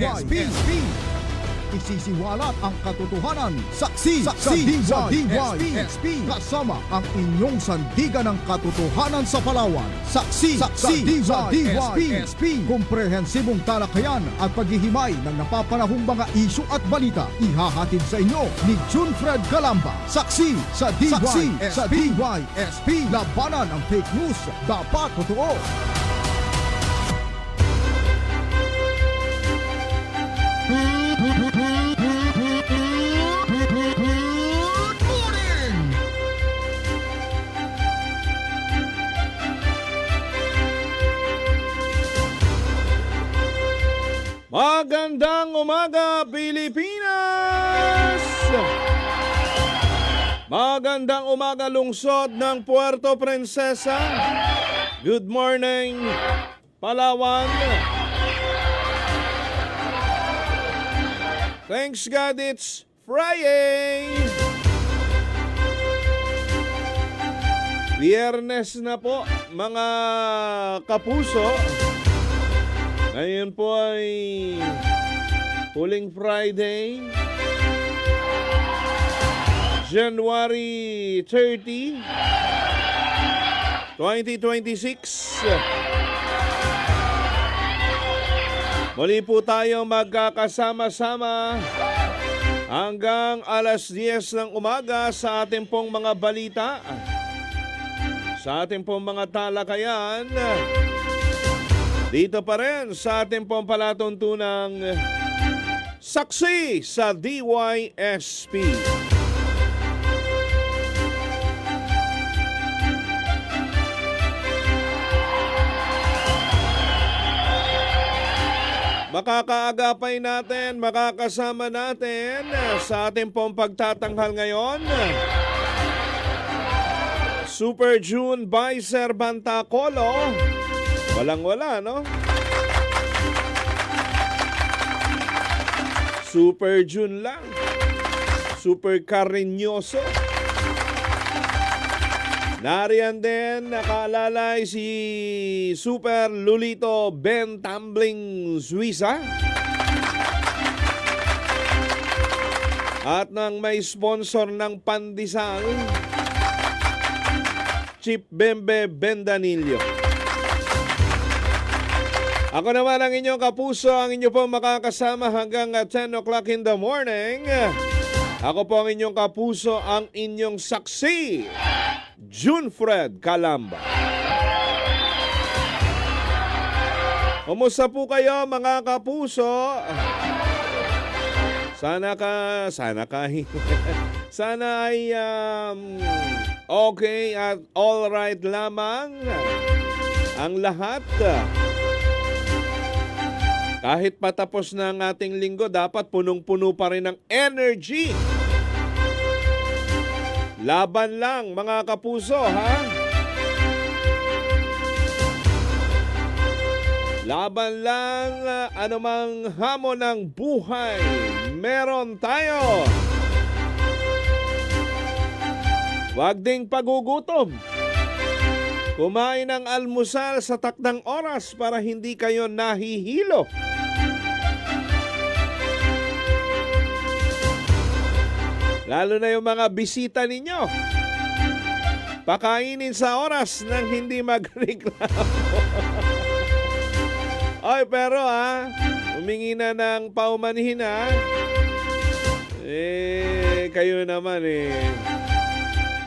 DYSP. Isisiwalat ang katotohanan. Saksi sa DYSP. Kasama ang inyong sandigan ng katotohanan sa Palawan. Saksi sa DYSP. Komprehensibong talakayan at paghihimay ng napapanahong mga isyu at balita. Ihahatid sa inyo ni Junfred Calamba. Saksi sa DYSP. Labanan ang fake news. Dapat totoo. Magandang umaga, Pilipinas! Magandang umaga, lungsod ng Puerto Princesa. Good morning, Palawan. Thanks God, it's Friday! Biyernes na po, mga kapuso. Ngayon po ay Huling Friday, January 30, 2026. Muli po tayo magkakasama-sama hanggang alas 10 ng umaga sa ating pong mga balita, sa ating pong mga talakayan. Dito pa rin sa ating pong palatuntunang Saksi sa DYSP. Makakaagapay natin, makakasama natin sa ating pong pagtatanghal ngayon. Super June by Bantacolo. Walang-wala, no? Super June lang. Super Cariñoso. Nariyan din, nakaalalay si Super Lulito Ben Tumbling Suiza. At nang may sponsor ng pandesal, Chip Bembe Bendanillo. Ako naman ang inyong kapuso, ang inyo po makakasama hanggang 10 o'clock in the morning. Ako po ang inyong kapuso, ang inyong saksi, Junfred Calamba. Kumusta po kayo mga kapuso? Sana ay okay at all right lamang ang lahat. Kahit patapos na ang ating linggo, dapat punong-puno pa rin ng energy. Laban lang, mga kapuso, ha? Laban lang, anumang hamon ng buhay, meron tayo. Huwag ding pagugutom. Kumain ng almusal sa takdang oras para hindi kayo nahihilo. Lalo na yung mga bisita ninyo. Pakainin sa oras nang hindi magreklamo. Ay, pero humingi na ng paumanhin kayo naman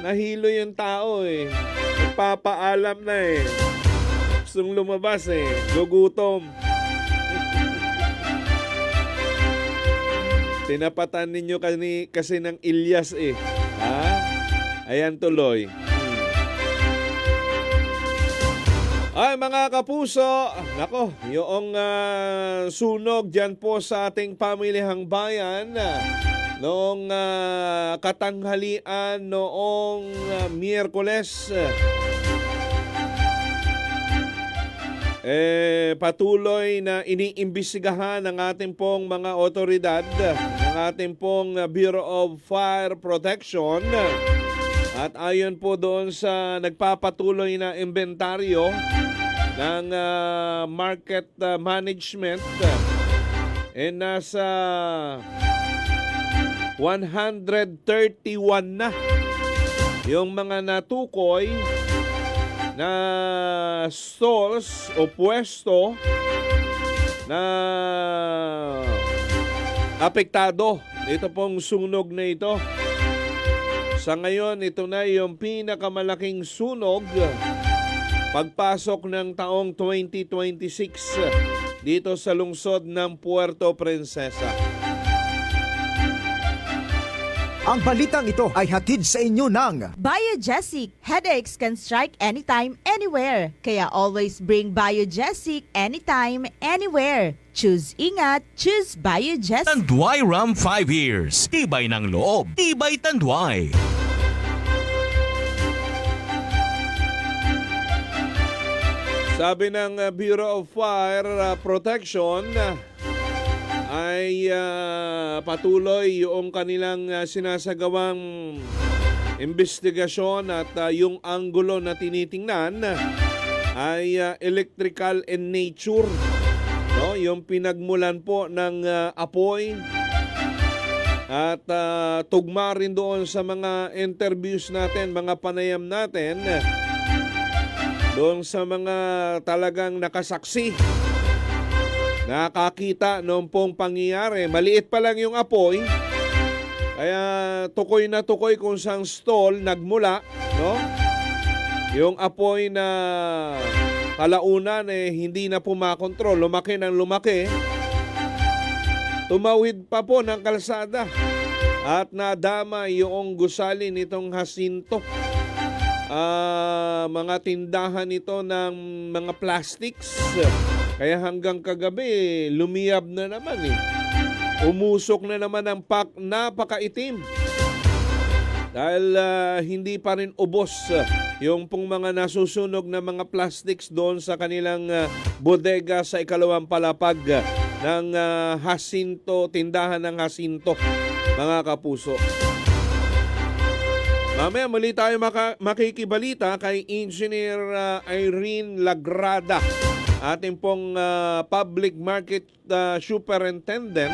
nahilo yung tao Nagpapaalam na Gustong lumabas gugutom. Tinapatan ninyo kasi ng Ilyas Ayan tuloy. Ay mga kapuso, nako, yung sunog dyan po sa ating pamilihang bayan noong katanghalian noong Miyerkules. Patuloy na iniimbestigahan ng ating pong mga otoridad, ng ating pong Bureau of Fire Protection. At ayon po doon sa nagpapatuloy na inventaryo ng market management, nasa 131 na yung mga natukoy na stalls o pwesto na apektado dito pong sunog na ito. Sa ngayon, ito na yung pinakamalaking sunog pagpasok ng taong 2026 dito sa lungsod ng Puerto Princesa. Ang balitang ito ay hatid sa inyo ng Biogesic. Headaches can strike anytime, anywhere. Kaya always bring Biogesic anytime, anywhere. Choose ingat, choose Biogesic. Tanduay Ram 5 years. Tibay ng loob. Tibay Tanduay. Sabi ng Bureau of Fire Protection ay patuloy yung kanilang sinasagawang investigasyon at yung anggulo na tinitingnan ay electrical in nature. No? Yung pinagmulan po ng apoy at tugma rin doon sa mga interviews natin, mga panayam natin doon sa mga talagang nakasaksi, nakakita noong pong pangyayari. Maliit pa lang yung apoy, kaya tukoy na tukoy kung saan stall nagmula, no? Yung apoy na kalaunan hindi na pumakontrol, lumaki ng lumaki, tumawid pa po ng kalsada at nadama yung gusali nitong Jacinto. Mga tindahan ito ng mga plastics. Kaya hanggang kagabi, lumiyab na naman Umusok na naman ang napakaitim. Dahil hindi pa rin ubos yung pong mga nasusunog na mga plastics doon sa kanilang bodega sa ikalawang palapag ng Jacinto, tindahan ng Jacinto, mga kapuso. Mamaya muli tayo makikibalita kay Engineer Irene Lagrada, ating pong Public Market Superintendent,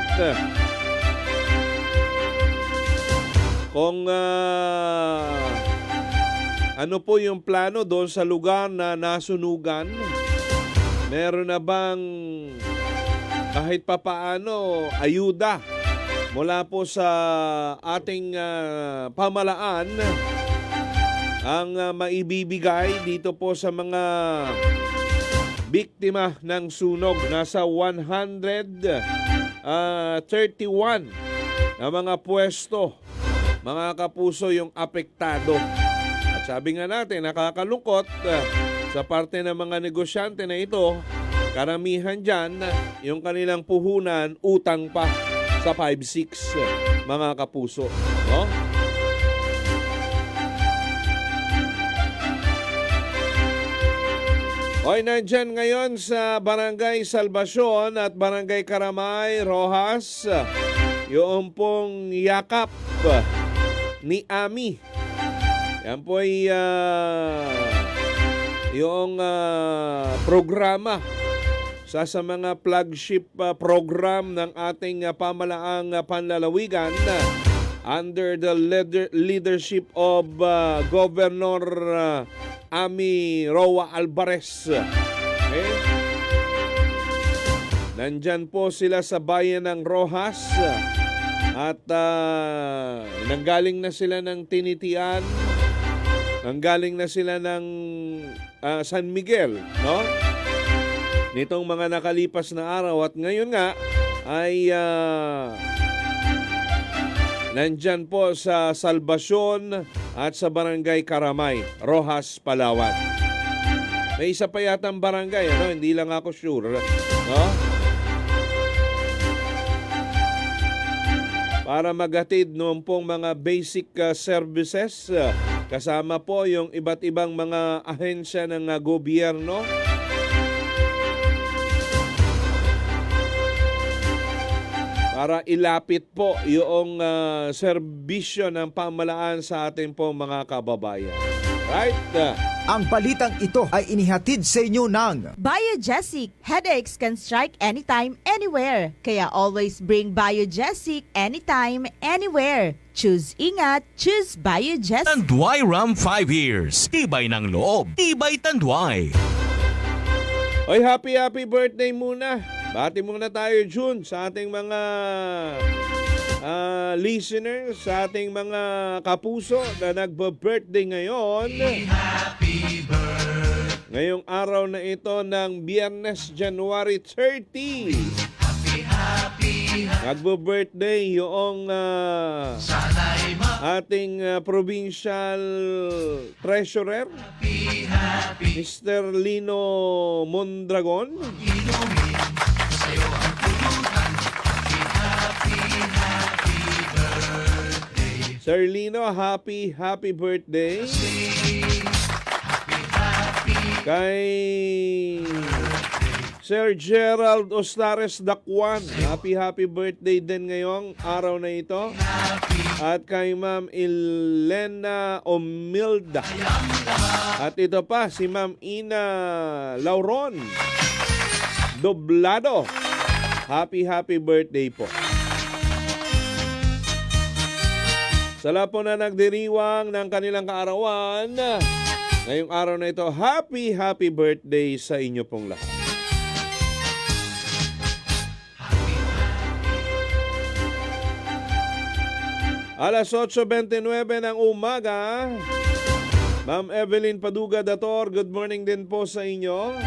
kung ano po yung plano doon sa lugar na nasunugan. Meron na bang kahit papaano ayuda mula po sa ating pamalaan ang maibibigay dito po sa mga biktima ng sunog? Nasa 131 na mga pwesto, mga kapuso, yung apektado. At sabi nga natin, nakakalungkot sa parte ng mga negosyante na ito, karamihan dyan, yung kanilang puhunan, utang pa sa 5-6, mga kapuso. No? Hoy, nandyan ngayon sa Barangay Salvacion at Barangay Karamay, Rojas, yung pong yakap ni Ami. Yan po ay yung programa sa mga flagship program ng ating pamalaang panlalawigan under the leadership of Governor Ami Roa Alvarez. Okay? Nandyan po sila sa bayan ng Rojas at nanggaling na sila ng Tinitian, nanggaling na sila ng San Miguel, no? Nitong mga nakalipas na araw, at ngayon nga ay nandyan po sa Salvacion at sa Barangay Karamay, Rojas, Palawan. May isa pa yatang barangay, hindi lang ako sure. No? Para maghatid noon pong mga basic services, kasama po yung iba't ibang mga ahensya ng gobyerno. Para ilapit po yung serbisyo ng pamalaan sa ating pong mga kababayan. Right? Ang balitang ito ay inihatid sa inyo ng Biogesic, headaches can strike anytime, anywhere. Kaya always bring Biogesic anytime, anywhere. Choose ingat, choose Biogesic. Tanduay Ram 5 years. Tibay ng loob. Tibay Tanduay. Oy, happy birthday muna. Bati muna tayo, June, sa ating mga listeners, sa ating mga kapuso na nagbe-birthday ngayon. Ngayong araw na ito ng Biyernes, January 30. Nagbe-birthday yung ating provincial treasurer, Mr. Lino Mondragon. Sir Lino, happy birthday. Kay Sir Gerald Ostares Dakwan, happy birthday din ngayong araw na ito. At kay Ma'am Elena Omilda. At ito pa, si Ma'am Ina Lauron Doblado. Happy birthday po. Sa lahat po na nagdiriwang ng kanilang kaarawan, ngayong araw na ito, happy birthday sa inyo pong lahat. Alas 8:29 ng umaga, Ma'am Evelyn Paduga Dator, good morning din po sa inyo.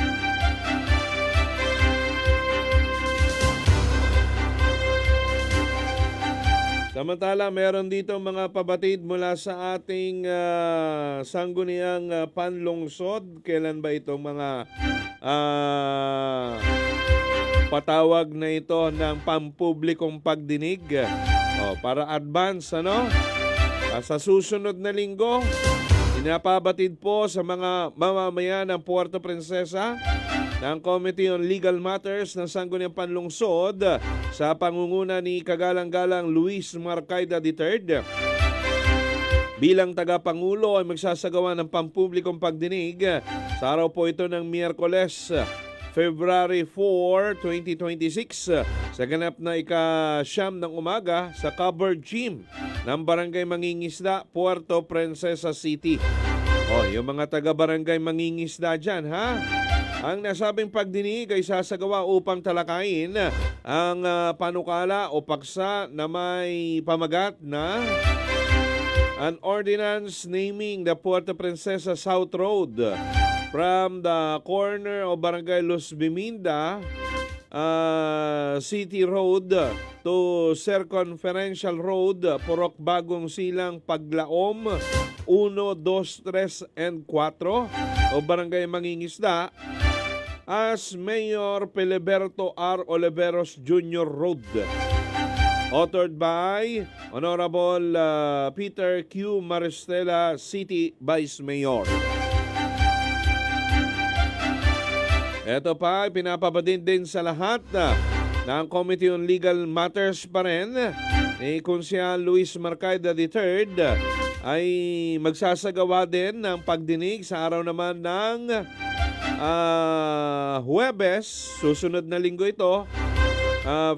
Samantala, meron dito mga pabatid mula sa ating sangguniang panlungsod. Kailan ba itong mga patawag na ito ng pampublikong pagdinig? Para advance, ano? Sa susunod na linggo, inapabatid po sa mga mamamayan ng Puerto Princesa ng Committee on Legal Matters ng Sangguniang Panlungsod sa pangunguna ni Kagalang-galang Luis Marcaida III. Bilang tagapangulo ay magsasagawa ng pampublikong pagdinig sa araw po ito ng Miyerkules, February 4, 2026 sa ganap na ika-siyam ng umaga sa covered gym ng Barangay Mangingisda, Puerto Princesa City. Yung mga taga-barangay Mangingisda dyan, ha? Ang nasabing pagdinig ay sasagawa upang talakayin ang panukala o paksa na may pamagat na an ordinance naming the Puerto Princesa South Road from the corner of Barangay Los Biminda City Road to Circumferential Road, Purok Bagong Silang, Paglaom 1, 2, 3, and 4 o Barangay Mangingisda as Mayor Peliberto R. Oliveros Jr. Road. Authored by Honorable Peter Q. Maristela, City Vice Mayor. Ito pa, pinapabadin din sa lahat ng Committee on Legal Matters pa rin ni Konsyal Luis Marcaida III ay magsasagawa din ng pagdinig sa araw naman ng Huwebes, susunod na linggo ito,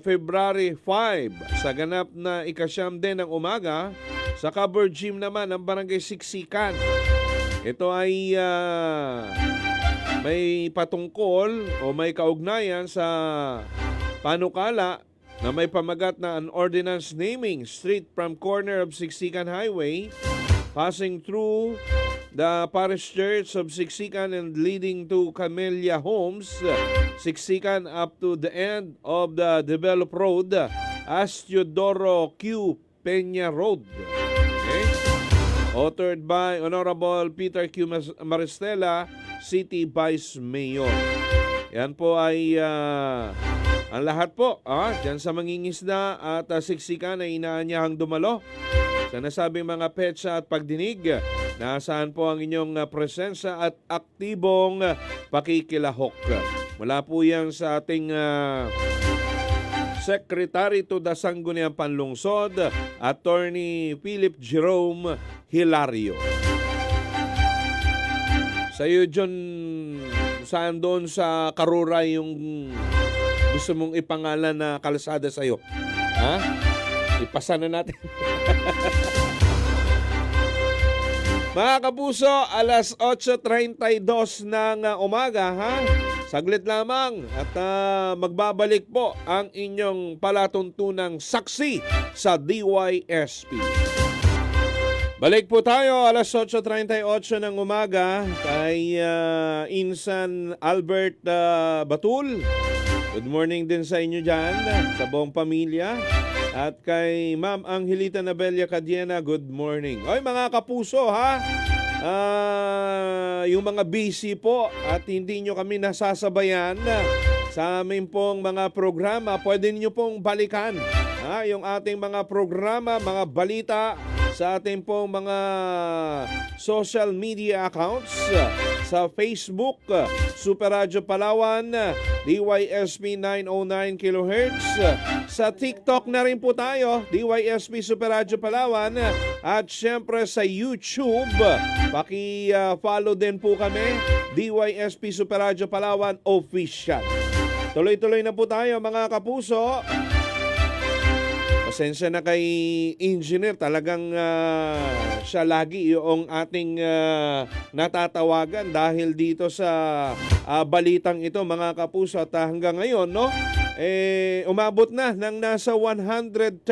February 5, sa ganap na ika-siyam din ng umaga, sa covered gym naman ng Barangay Siksikan. Ito ay may patungkol o may kaugnayan sa panukala na may pamagat na an ordinance naming street from corner of Siksikan Highway passing through the Parish Church of Siksikan and leading to Camellia Homes, Siksikan up to the end of the developed road as Teodoro Q. Peña Road. Okay? Authored by Honorable Peter Q. Maristela, City Vice Mayor. Yan po ay ang lahat po dyan sa Mangingisda at Siksikan ay inaanyahang dumalo sa nasabing mga petsa at pagdinig. Nasaan po ang inyong presensya at aktibong pakikilahok. Mula po yan sa ating Secretary to the Sangguniang Panlungsod, Attorney Philip Jerome Hilario. Sa'yo, John, saan doon sa Karura yung gusto mong ipangalan na kalsada sa'yo? Ha? Ipasa na natin. Mga kapuso, alas 8:32 ng umaga, ha? Saglit lamang at magbabalik po ang inyong palatuntunang saksi sa DYSP. Balik po tayo alas 8:38 ng umaga kay Insan Albert Batul. Good morning din sa inyo dyan, sa buong pamilya. At kay Ma'am Angelita Nabella Cadiena, good morning. Oy mga kapuso, ha? Yung mga busy po at hindi nyo kami nasasabayan sa amin pong mga programa, pwede nyo pong balikan yung ating mga programa, mga balita sa ating pong mga social media accounts sa Facebook, Super Radio Palawan, DYSP 909 kHz. Sa TikTok na rin po tayo, DYSP Super Radio Palawan. At syempre sa YouTube, paki-follow din po kami, DYSP Super Radio Palawan Official. Tuloy-tuloy na po tayo mga kapuso. Pasensya na kay Engineer, talagang siya lagi yung ating natatawagan dahil dito sa balitang ito mga kapuso. At hanggang ngayon, no, umabot na ng nasa 131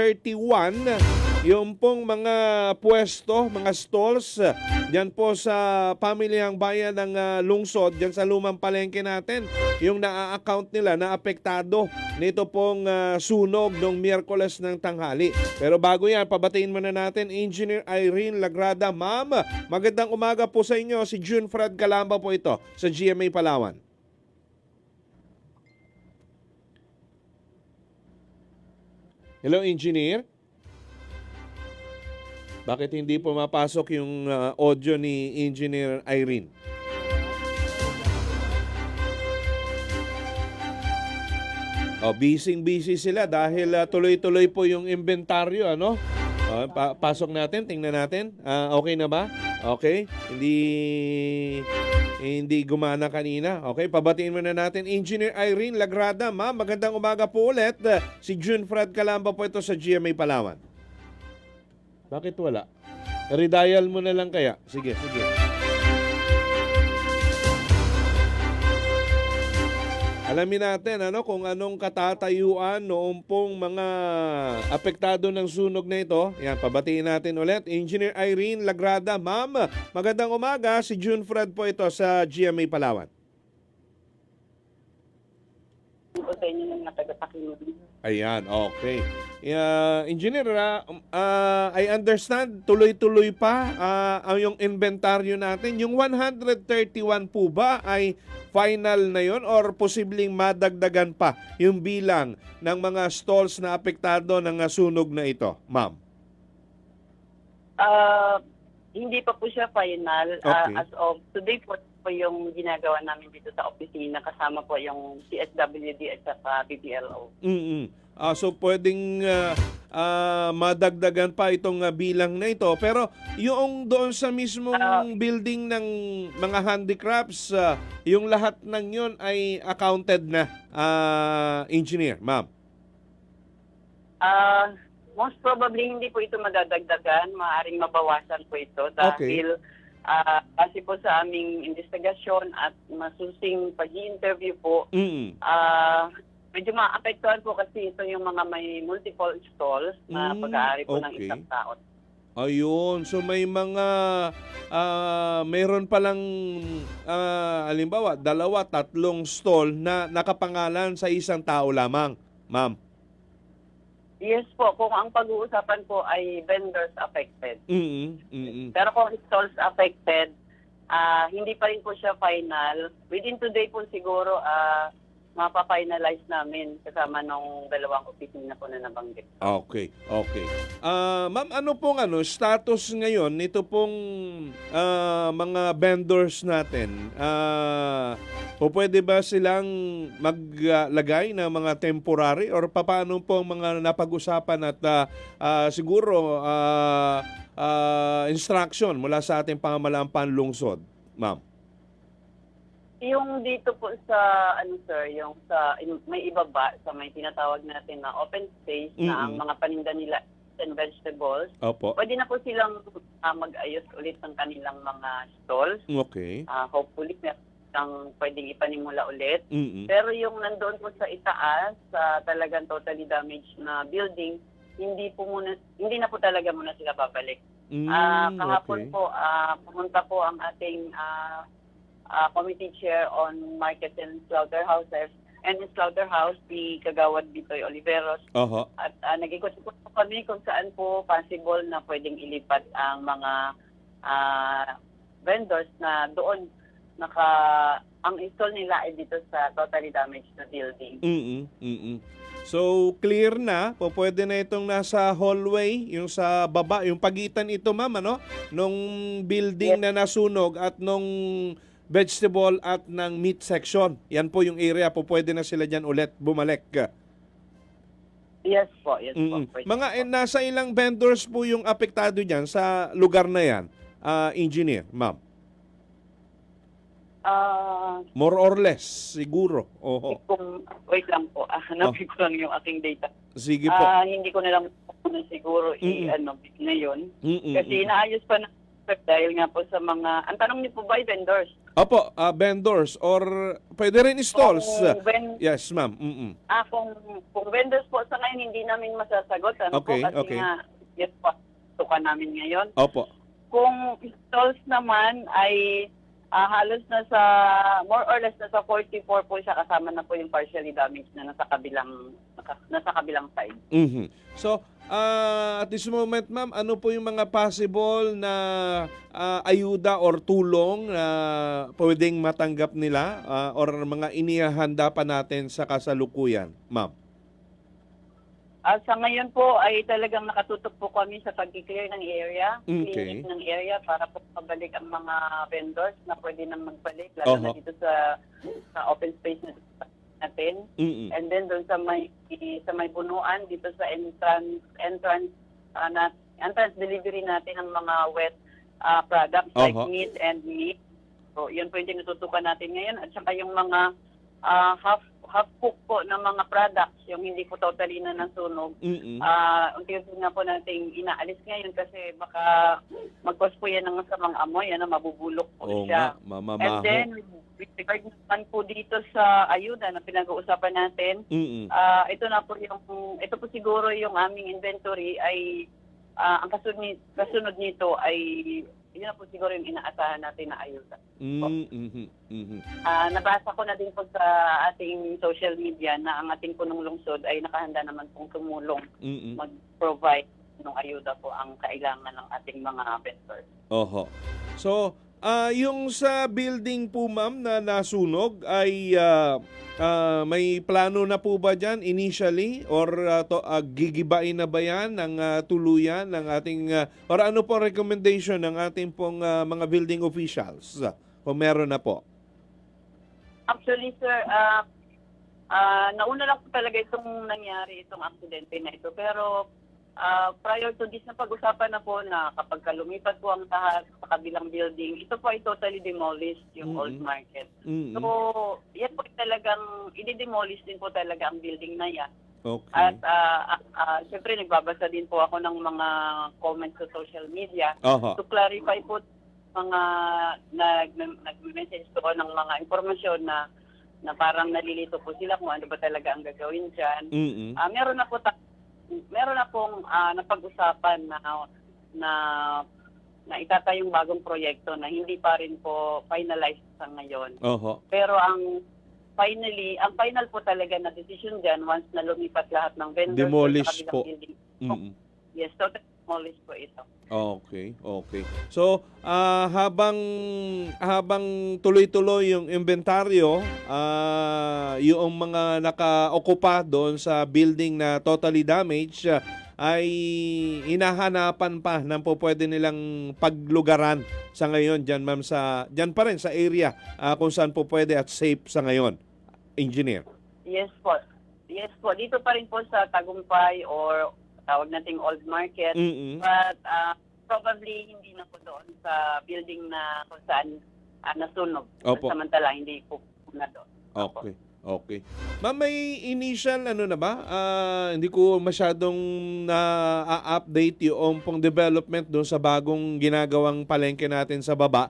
yung pong mga pwesto, mga stalls dyan po sa pamilyang bayan ng lungsod, dyan sa lumang palengke natin, yung na-account nila na apektado nito pong sunog noong Miyerkules ng tanghali. Pero bago yan, pabatiin muna natin Engineer Irene Lagrada. Ma'am, magandang umaga po sa inyo. Si June Fred Calamba po ito sa GMA Palawan. Hello, Engineer. Bakit hindi pumapasok yung audio ni Engineer Irene? Busy sila dahil tuloy-tuloy po yung inventaryo, ano? Pasok natin, tingnan natin. Okay na ba? Okay. Hindi gumana kanina. Okay, pabatiin muna natin Engineer Irene Lagrada. Ma'am, magandang umaga po ulit. Si June Fred Calamba po ito sa GMA Palawan. Bakit wala? Redial mo na lang kaya. Sige. Alamin natin kung anong katatayuan noong pong mga apektado ng sunog na ito. Yan, pabatiin natin ulit. Engineer Irene Lagrada. Ma'am, magandang umaga. Si June Fred po ito sa GMA Palawan. Sa inyo ng natagapakinig. Ayan, okay. Engineer, I understand tuloy-tuloy pa yung inventaryo natin. Yung 131 po ba ay final na yon or posibleng madagdagan pa yung bilang ng mga stalls na apektado ng sunog na ito, ma'am? Hindi pa po siya final. Okay. As of today po yung ginagawa namin dito sa opisina, kasama po yung CSWD at saka PPLO. So pwedeng madagdagan pa itong bilang na ito. Pero yung doon sa mismong building ng mga handicrafts, yung lahat ng yun ay accounted na, engineer, ma'am? Most probably hindi po ito madadagdagan. Maaaring mabawasan po ito dahil kasi po sa aming investigasyon at masusing pag-i-interview po, medyo maapektuhan po kasi ito yung mga may multiple stalls na pag-aari po ng isang tao. Ayun, so may mga mayroon palang halimbawa 2-3 stall na nakapangalan sa isang tao lamang, ma'am. Yes po, kung ang pag-uusapan po ay vendors affected. Pero kung stalls affected, hindi pa rin po siya final. Within today po siguro mapa-finalize namin kasama nung dalawang opisina po na nabanggit. Okay. Ma'am, ano pong status ngayon nito pong mga vendors natin? Pwede ba silang maglagay ng mga temporary or paano pong mga napag-usapan at siguro instruction mula sa ating pamahalaang panlungsod, ma'am? Yung dito po sa, ano sir, yung sa, may ibaba, sa may tinatawag natin na open space na ang mga paninda nila and vegetables, Opo. pwede na po silang mag-ayos ulit ng kanilang mga stalls. Okay. Hopefully, meron pwedeng ipanimula ulit. Mm-mm. Pero yung nandoon po sa itaas, sa talagang totally damaged na building, hindi na po talaga muna sila babalik. Kahapon Okay. po, pumunta po ang ating committee chair on market and slaughterhouses and in slaughterhouse, si Kagawad Bitoy Oliveros. Oho. At nag-ikot-ikot po kami kung saan po possible na pwedeng ilipat ang mga vendors na doon ang install nila ay dito sa totally damaged na building. So, clear na. Pwede na itong nasa hallway, yung sa baba, yung pagitan ito, ma'am, ano? Nung building na nasunog at nung vegetable at ng meat section. Yan po yung area. Pwede na sila dyan ulit bumalik. Yes po, yes po. Pwede Mga po. nasa ilang vendors po yung apektado dyan sa lugar na yan, engineer, ma'am? More or less, siguro. Oho. Wait lang po. Hanapin ko lang yung aking data. Sige po. Hindi ko na lang siguro ngayon. Kasi inaayos pa na dahil nga po sa mga... Ang tanong niyo po ba ay vendors? Opo, vendors or pwede rin stalls. Yes, ma'am. Kung vendors po sa ngayon, hindi namin masasagot. Okay, Kasi okay. nga, yes po, tukan namin ngayon. Opo. Kung stalls naman ay halos nasa, more or less nasa 44 po siya, kasama na po yung partially damaged na nasa kabilang side. So, at this moment, ma'am, ano po yung mga possible na ayuda or tulong na pwedeng matanggap nila or mga inihahanda pa natin sa kasalukuyan, ma'am? Sa ngayon po ay talagang nakatutok po kami sa pag-clear ng area, Okay. cleaning ng area para po mabalik ang mga vendors na pwede nang magbalik, lalo na dito sa open space natin. And then doon sa may bunuan dito sa entrance delivery natin ng mga wet products like meat and meat. So yun po yung tinututukan natin ngayon, at saka yung mga half cook po ng mga products, yung hindi po totally na nasunog. Unti-unti nga po nating inaalis ngayon kasi baka mag-cause po yan ng masamang amoy, mabubulok po siya. Mamamaho. And then, with regard naman po dito sa ayuda na pinag-uusapan natin, ito po siguro yung aming inventory ay ang kasunod nito ay yun na po siguro yung inaasahan natin na ayuda. Nabasa ko na din po sa ating social media na ang ating punong lungsod ay nakahanda naman pong tumulong mag-provide ng ayuda po ang kailangan ng ating mga vendors. Oho. So, yung sa building po, ma'am, na nasunog ay may plano na po ba dyan initially or gigibain na ba yan ng tuluyan ng ating or ano po recommendation ng ating pong mga building officials kung meron na po? Actually, sir, nauna lang po talaga itong nangyari, itong aksidente na ito. Pero prior to this, na pag-usapan na po na kapag lumipat po ang taas sa kabilang building, ito po ay totally demolished, yung old market. So, yan po talagang, i-demolish din po talaga ang building na yan. Okay. At syempre, nagbabasa din po ako ng mga comments sa social media to clarify po mga nag-message po ng mga informasyon na parang nalilito po sila kung ano ba talaga ang gagawin dyan. Meron na pong napag-usapan na itatayong bagong proyekto na hindi pa rin po finalized sa ngayon. Pero ang final po talaga na decision dyan once na lumipat lahat ng vendors demolish sa kabilang po. building. Yes, totally demolish po ito. Okay. So, habang tuloy-tuloy yung inventaryo, yung mga naka-okupa doon sa building na totally damaged, ay hinahanapan pa ng pwede nilang paglugaran sa ngayon dyan, ma'am, dyan pa rin sa area kung saan po pwede at safe sa ngayon, engineer. Yes po. Dito pa rin po sa Tagumpay or tawag nating old market. But probably hindi na po doon sa building na kung saan nasunog. Opo. Samantala, hindi po na doon. Opo. Okay. Okay. Ma'am, may initial ano na ba? Hindi ko masyadong na-update yung pong development doon sa bagong ginagawang palengke natin sa baba.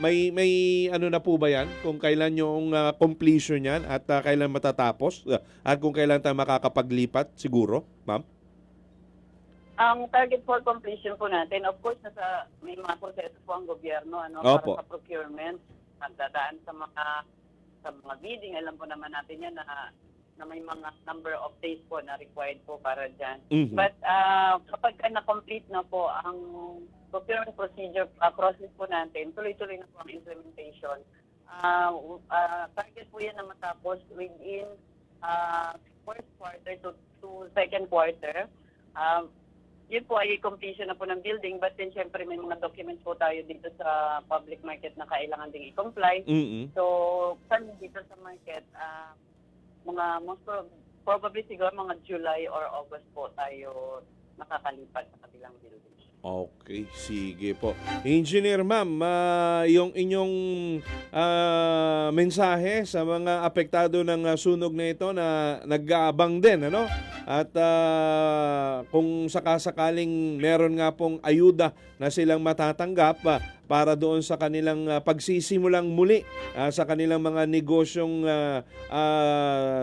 May ano na po ba yan? Kung kailan yung completion yan at kailan matatapos? At kung kailan tayo makakapaglipat siguro, ma'am? Ang target for completion po natin, of course, may mga proseso po ang gobyerno Opo. para sa procurement, nagdadaan sa mga bidding. Alam po naman natin yan na may mga number of days po na required po para dyan. Mhm. But kapag na-complete na po ang procurement procedure process po natin, tuloy-tuloy na po ang implementation. Target po yan na matapos within first quarter to second quarter. Yun po ay completion na po ng building, but then syempre may mga documents po tayo dito sa public market na kailangan ding i-comply. Mm-mm. So, kami dito sa market, probably siguro mga July or August po tayo nakakalipat sa kabilang building. Okay, sige po. Engineer ma'am, yung inyong mensahe sa mga apektado ng sunog na ito na nag-aabang din, ano? At kung sakasakaling meron nga pong ayuda na silang matatanggap para doon sa kanilang pagsisimulang muli sa kanilang mga negosyong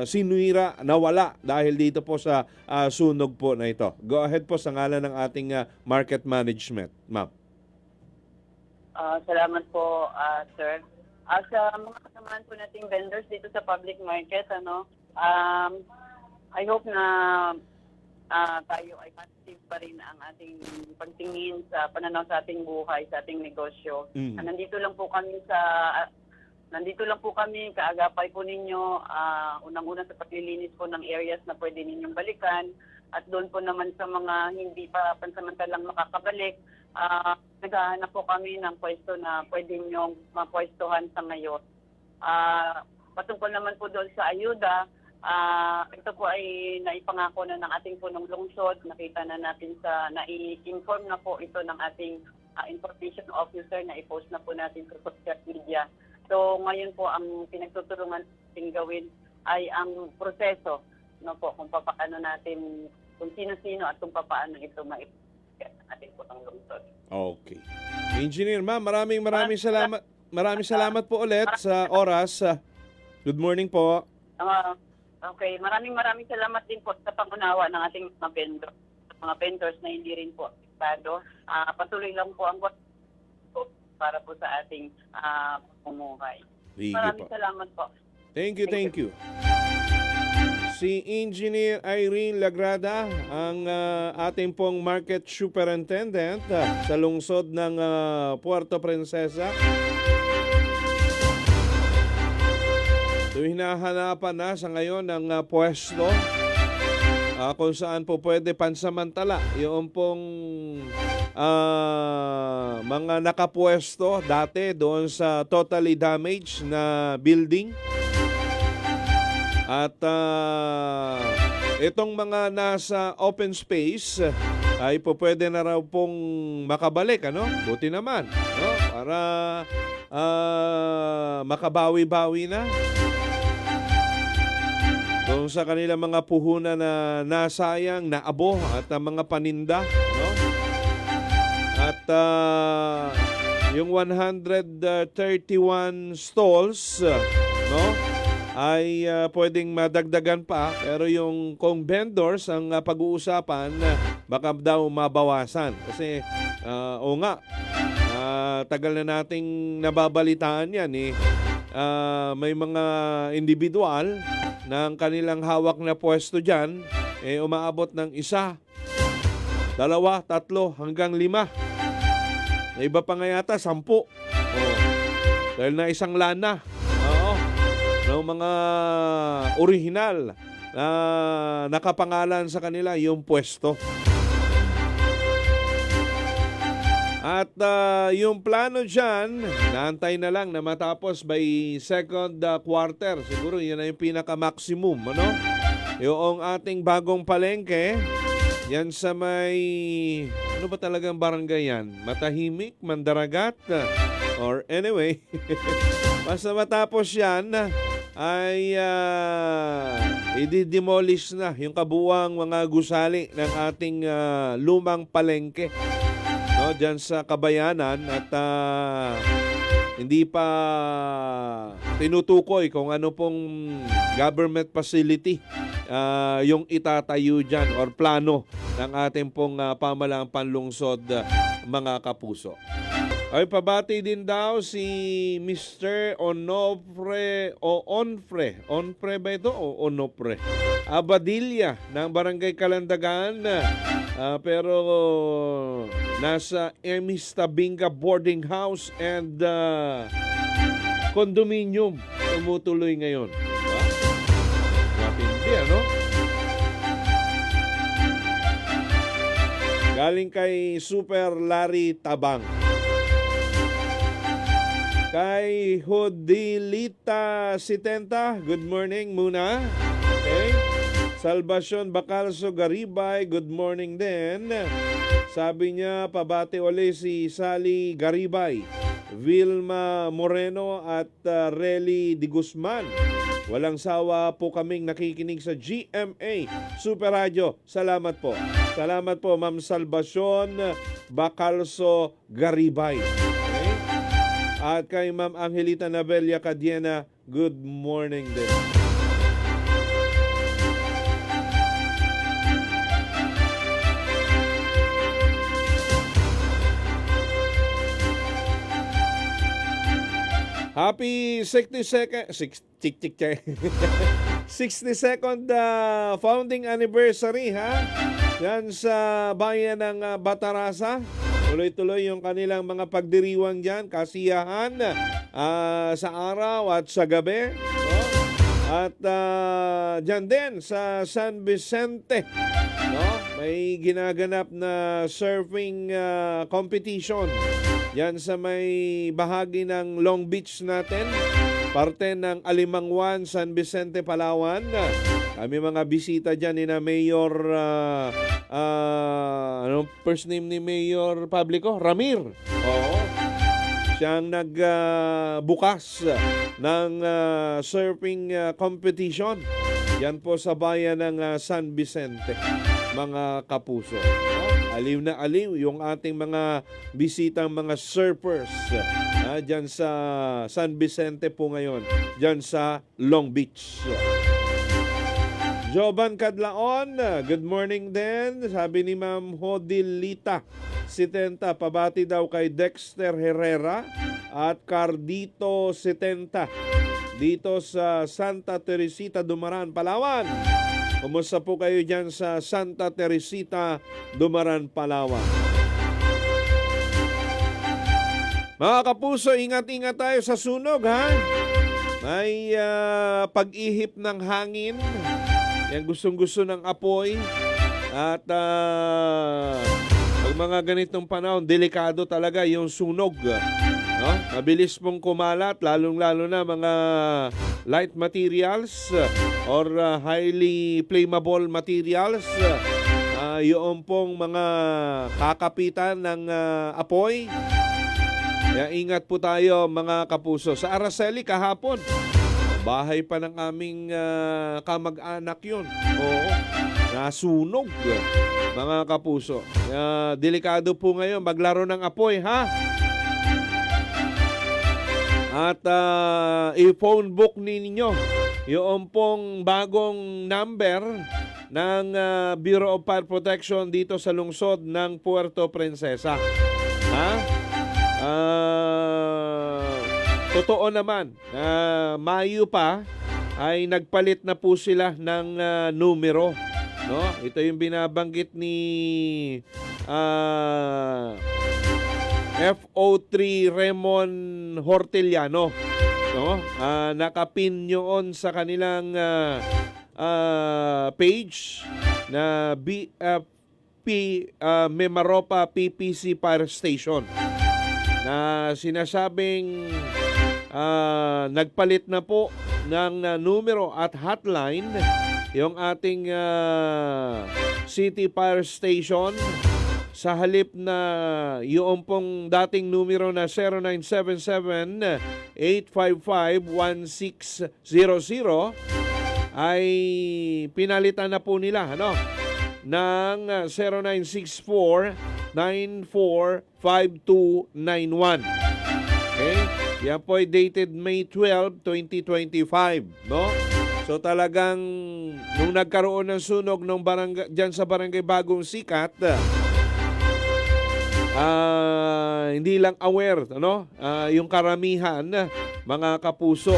sinuira, nawala dahil dito po sa sunog po na ito. Go ahead po sa ngalan ng ating market management, ma'am. Salamat po, sir. Sa mga kasamahan po nating vendors dito sa public market, I hope na tayo ay positive pa rin ang ating pagtingin sa pananaw sa ating buhay, sa ating negosyo. Mhm. Nandito lang po kami, kaagapay po ninyo, unang-una sa paglilinis po ng areas na pwede ninyong balikan, at doon po naman sa mga hindi pa pansamantalang makakabalik, naghahanap po kami ng pwesto na pwede ninyong mapwestohan sa ngayon. Patungkol naman po doon sa ayuda, ito po ay naipangako na ng ating punong lungsod. Nakita na natin nai-inform na po ito ng ating information officer, na i-post na po natin sa social media. So ngayon po ang pinagtutulungan natin gawin ay ang proseso, kung paano natin, kung sino-sino at kung paano ito maipagkat ng ating punong lungsod. Okay. Engineer ma'am, maraming salamat. Maraming salamat po ulit sa oras. Good morning po. Okay, maraming salamat din po sa pangunawa ng ating mga vendors na hindi rin po apektado. Patuloy lang po ang para po sa ating pamumuhay. Maraming salamat po. Thank you. Si Engineer Irene Lagrada, ang ating pong market superintendent sa lungsod ng Puerto Princesa. So, hinahanapan na sa ngayon ng pwesto kung saan po pwede pansamantala yung pong mga nakapwesto dati doon sa totally damaged na building. At itong mga nasa open space ay po pwede na raw pong makabalik, ano? Buti naman, no? Para makabawi-bawi na kung sa kanilang mga puhunan na nasayang, naabo at mga paninda, no? At yung 131 stalls, no, ay pwedeng madagdagan pa, pero yung kung vendors ang pag-uusapan, baka daw mabawasan kasi tagal na nating nababalitaan yan may mga individual na ang kanilang hawak na pwesto dyan umaabot ng 1, 2, 3 hanggang 5. Na iba pa nga yata 10. Dahil na isang lana. Ng mga original na nakapangalan sa kanila yung pwesto. At yung plano dyan, naantay na lang na matapos by second quarter. Siguro yun na yung pinaka-maximum, ano? Yung ating bagong palengke Yan sa may, ano ba talagang barangay yan? Matahimik, Mandaragat, or anyway, basta matapos yan, ay i-demolish na yung kabuwang mga gusali ng ating lumang palengke, no, dyan sa Kabayanan, at hindi pa tinutukoy kung ano pong government facility yung itatayo dyan or plano ng ating pong pamalaang panlungsod, mga kapuso. Ay, pabati din daw si Mr. Onofre o Onfre ba ito o Onofre Abadilla ng Barangay Kalandagan, pero nasa Emis Tabinga Boarding House and Condominium tumutuloy ngayon. Matindi, ano? Galing kay Super Larry Tabang. Kay Hodilita Sitenta, good morning muna. Okay. Salvacion Bacalso Garibay, good morning din. Sabi niya, pabati uli si Sally Garibay, Vilma Moreno at Relly Di Guzman. Walang sawa po kaming nakikinig sa GMA Super Radio. Salamat po. Salamat po, Ma'am Salvacion Bacalso Garibay. Okay? At kay Ma'am Angelita Navelia Cadiena, good morning din. Happy 62nd 62nd founding anniversary, ha? Yan sa bayan ng Batarasa. Tuloy-tuloy yung kanilang mga pagdiriwang dyan, kasiyahan sa araw at sa gabi. No? At dyan din sa San Vicente, no? May ginaganap na surfing competition. Yan sa may bahagi ng Long Beach natin, parte ng Alimangwan, San Vicente, Palawan. Kami mga bisita dyan ni na Mayor, ano first name ni Mayor Pablico? Ramir. Oo. Siyang nagbukas ng surfing competition. Yan po sa bayan ng San Vicente, mga kapuso. Aliw na aliw yung ating mga bisitang mga surfers dyan sa San Vicente po ngayon, dyan sa Long Beach. Joban Cadlaon, good morning din. Sabi ni Ma'am Hodilita Sitenta, pabati daw kay Dexter Herrera at Cardito Sitenta dito sa Santa Teresita, Dumaran, Palawan. Kumusta po kayo dyan sa Santa Teresita, Dumaran, Palawan? Mga kapuso, ingat-ingat tayo sa sunog, ha? May pag-ihip ng hangin. Yan gustong-gusto ng apoy. At pag mga ganitong panahon, delikado talaga yung sunog. No? Mabilis pong kumalat, lalong-lalo na mga light materials or highly flammable materials. Yung pong mga kakapitan ng apoy. Kaya ingat po tayo, mga kapuso. Sa Araceli kahapon, bahay pa ng aming kamag-anak yun. Oo, nasunog, mga kapuso. Delikado po ngayon maglaro ng apoy, ha? At i-phone book ninyo yung pong bagong number ng Bureau of Fire Protection dito sa lungsod ng Puerto Princesa. Ha? Totoo naman, Mayo pa ay nagpalit na po sila ng numero. No? Ito yung binabanggit ni FO3 Raymond Horteliano. No? Nakapin yun sa kanilang page na BFP Memaropa PPC Fire Station, na sinasabing nagpalit na po ng numero at hotline yung ating City Fire Station. Sa halip na yung pong dating numero na 0977-855-1600 ay pinalitan na po nila ng 0964-945291. Okay? Yan po ay dated May 12, 2025. No? So talagang nung nagkaroon ng sunog ng dyan sa Barangay Bagong Sikat, hindi lang aware yung karamihan mga kapuso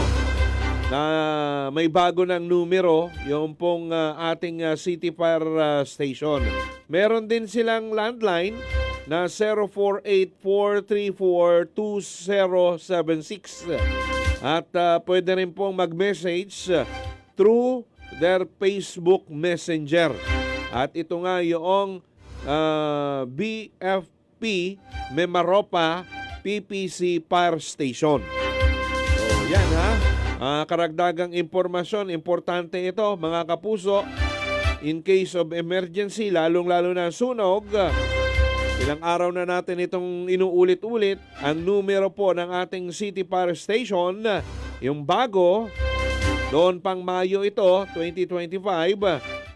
na may bago ng numero yung pong ating City Fire Station. Meron din silang landline na 0484342076 at pwede rin pong mag-message through their Facebook Messenger. At ito nga yung BFP Memaropa PPC Fire Station. So yan karagdagang impormasyon, importante ito mga kapuso. In case of emergency, lalong-lalo na sunog, ilang araw na natin itong inuulit-ulit. Ang numero po ng ating City Fire Station, yung bago, doon pang Mayo ito, 2025,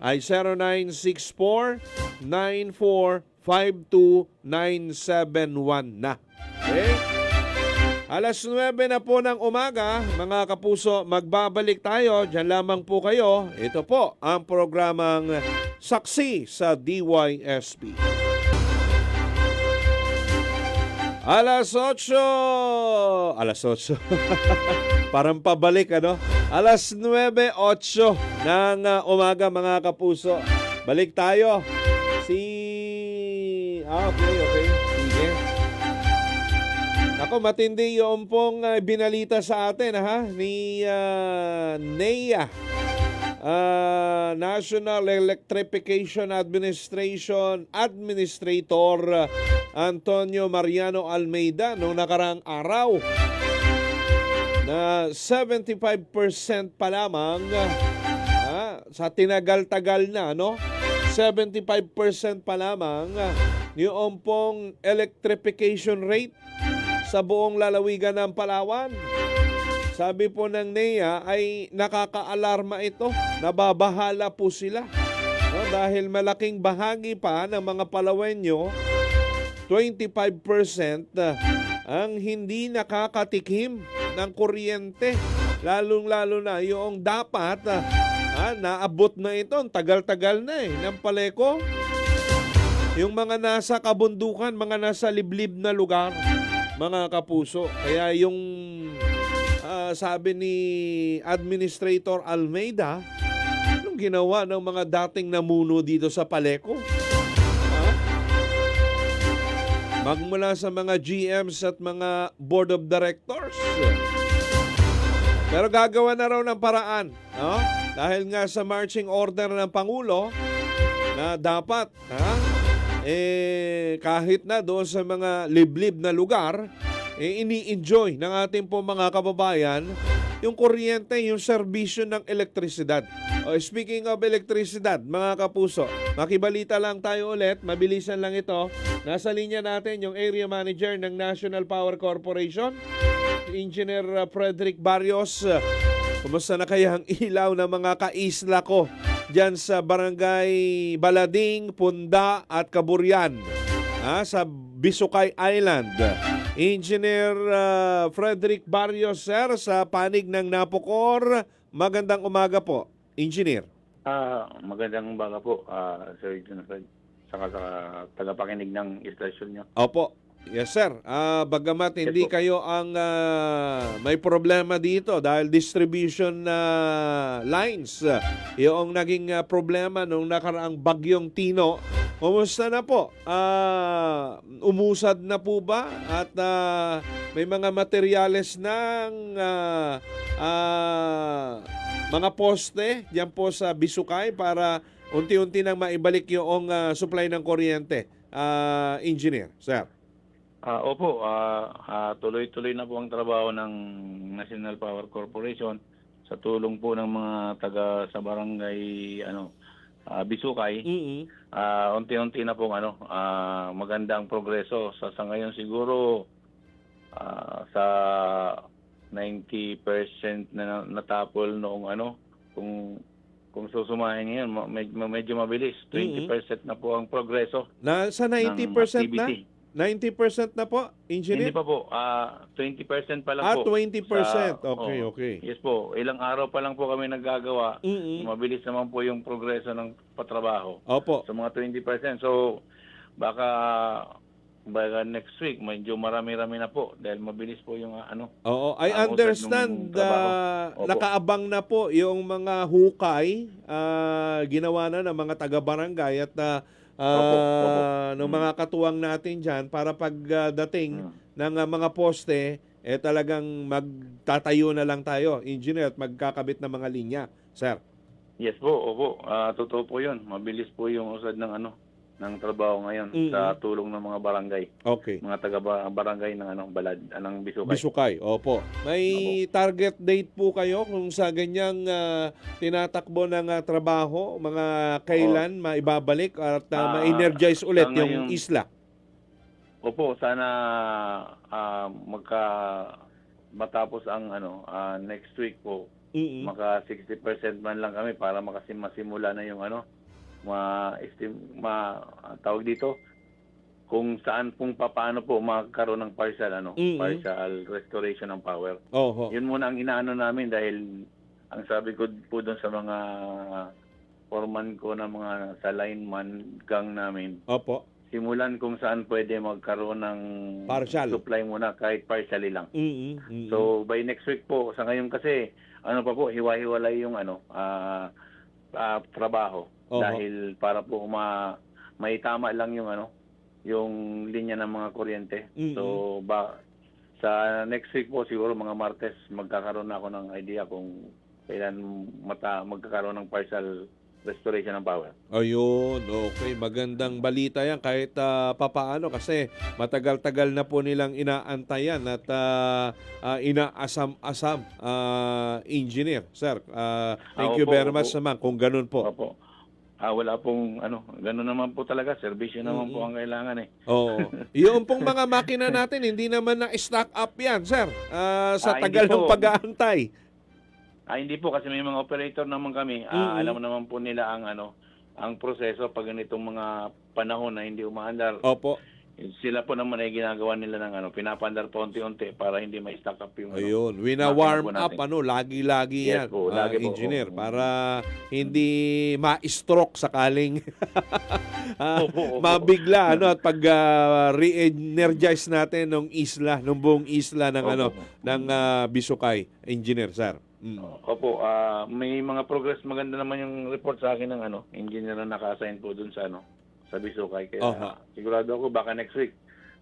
ay 0964-9452-971 na. Okay? Alas 9 na po ng umaga, mga kapuso, magbabalik tayo. Diyan lamang po kayo. Ito po ang programang Saksi sa DYSP. Alas 8. Parang pabalik, Alas 9:08 ng umaga, mga kapuso. Balik tayo. Okay. Sige. Ako, matindi yung pong binalita sa atin ni NEA, National Electrification Administration Administrator Antonio Mariano Almeida noong nakaraang araw na 75% pa lamang sa tinagal-tagal na 75% pa lamang yung pong electrification rate sa buong lalawigan ng Palawan. Sabi po ng NEA ay nakaka-alarma ito. Nababahala po sila. Dahil malaking bahagi pa ng mga Palawenyo, 25% ang hindi nakakatikim ng kuryente. Lalong-lalo na yung dapat naabot na ito. Tagal-tagal na ng paleko. Yung mga nasa kabundukan, mga nasa liblib na lugar, mga kapuso. Kaya yung sabi ni Administrator Almeida, anong ginawa ng mga dating namuno dito sa Paleco? Magmula sa mga GMs at mga Board of Directors. Pero gagawa na raw ng paraan. Dahil nga sa marching order ng Pangulo na dapat kahit na doon sa mga liblib na lugar, ini-enjoy ng ating po mga kababayan yung kuryente, yung serbisyo ng elektrisidad. Speaking of elektrisidad, mga kapuso, makibalita lang tayo ulit, mabilisan lang ito. Nasa linya natin yung Area Manager ng National Power Corporation, Engineer Frederick Barrios. Kumusta na kaya ang ilaw ng mga kaisla ko dyan sa Barangay Balading, Punda at Kaburian sa Bisukay Island? Engineer Frederick Barrios, sir, sa panig ng Napocor. Magandang umaga po, Engineer. Magandang umaga po, Sir Jonathan, saka sa tagapakinig ng istasyon niyo. Opo. Yes, sir. Bagamat hindi kayo ang may problema dito dahil distribution lines yung naging problema nung nakaraang bagyong Tino. Kumusta na po? Umusad na po ba? At may mga materyales ng mga poste diyan po sa Bisukay para unti-unti nang maibalik yung supply ng kuryente, Engineer, sir? Opo, tuloy-tuloy na po ang trabaho ng National Power Corporation sa tulong po ng mga taga sa barangay Bisukay, unti-unti na pong magandang progreso. Sa ngayon siguro sa 90% na natapol noong kung susumahin ngayon, medyo mabilis. 20% na po ang progreso Sa ng 90% na? activity. 90% na po, Hindi engineer? pa po. 20% pa lang po. 20%. Okay, okay. Yes po. Ilang araw pa lang po kami naggagawa. Mabilis naman po yung progreso ng patrabaho. Opo. Sa mga 20%. So, baka next week, medyo marami-rami na po. Dahil mabilis po yung Oo, I usad understand nung trabaho. Opo. nakaabang na po yung mga hukay ginawa na ng mga taga-barangay at Opo. ng mga katuwang natin dyan para pagdating ng mga poste, talagang magtatayo na lang tayo, engineer, at magkakabit ng mga linya, sir. Yes po, opo. Totoo po yun. Mabilis po yung usad ng trabaho ngayon sa tulong ng mga barangay. Okay. Mga taga-barangay ng Balad, ng Bisukay. Bisukay, opo. May target date po kayo kung sa ganyang tinatakbo ng trabaho, mga kailan maibabalik at ma-energize ulit yung isla? Opo, sana matapos ang next week po. Maka 60% man lang kami para masimula na yung tawag dito kung saan paano po magkaroon ng partial restoration ng power. Oho. Yun muna ang inaano namin dahil ang sabi ko po doon sa mga foreman ko na mga sa lineman gang namin. Opo. Simulan kung saan pwede magkaroon ng Partial. supply muna kahit partially lang. So by next week po, sa ngayon kasi pa po hiwa-hiwalay yung trabaho. Oho. Dahil para po may tama lang yung yung linya ng mga kuryente. So sa next week po siguro mga Martes magkakaroon na ako ng idea kung kailan magkakaroon ng partial restoration ng power. Ayun, okay. Magandang balita yan kahit papaano kasi matagal-tagal na po nilang inaantayan at inaasam-asam, engineer. Sir, thank you very much naman kung ganun po. Opo. Wala pong ganun naman po talaga. Servisyo naman po ang kailangan eh. Oo. Yung pong mga makina natin, hindi naman na-stock up yan, sir. Sa tagal Hindi ng po. pag-aantay. Hindi po kasi may mga operator naman kami. Alam naman po nila ang proseso pag ganitong mga panahon na hindi umaandar. Opo. Sila po naman ay ginagawa nila ng pinapandar po unti-unti para hindi ma-stack up yung Ayun, wina-warm makina up po natin. lagi-lagi yan, Yes po, lagi po. engineer, para hindi ma-stroke sakaling Opo. mabigla at pag re-energize natin ng isla, ng buong isla ng Opo. ng Bisukay, engineer, sir. Opo, may mga progress maganda naman yung report sa akin ng engineer na naka-assign po dun sa sa Bisukay. Kaya sigurado ako baka next week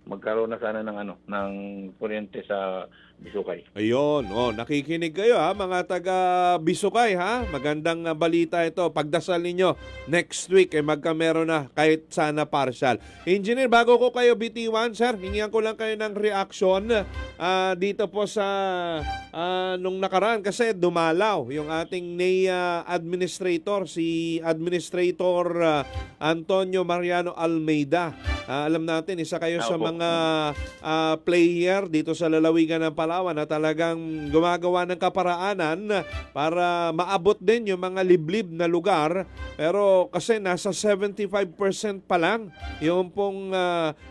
magkaroon na sana ng kuryente sa Bisukay. Ayun, nakikinig kayo mga taga Bisukay Magandang balita ito. Pagdasal ninyo next week magkameron na kahit sana partial. Engineer, bago ko kayo bitiwan, sir, hingihan ko lang kayo ng reaction dito po sa nung nakaraan kasi dumalaw yung ating NEA administrator, si Administrator Antonio Mariano Almeida. Alam natin, isa kayo sa mga player dito sa lalawigan ng Palawan na talagang gumagawa ng kaparaanan para maabot din yung mga liblib na lugar. Pero kasi nasa 75% pa lang yung pong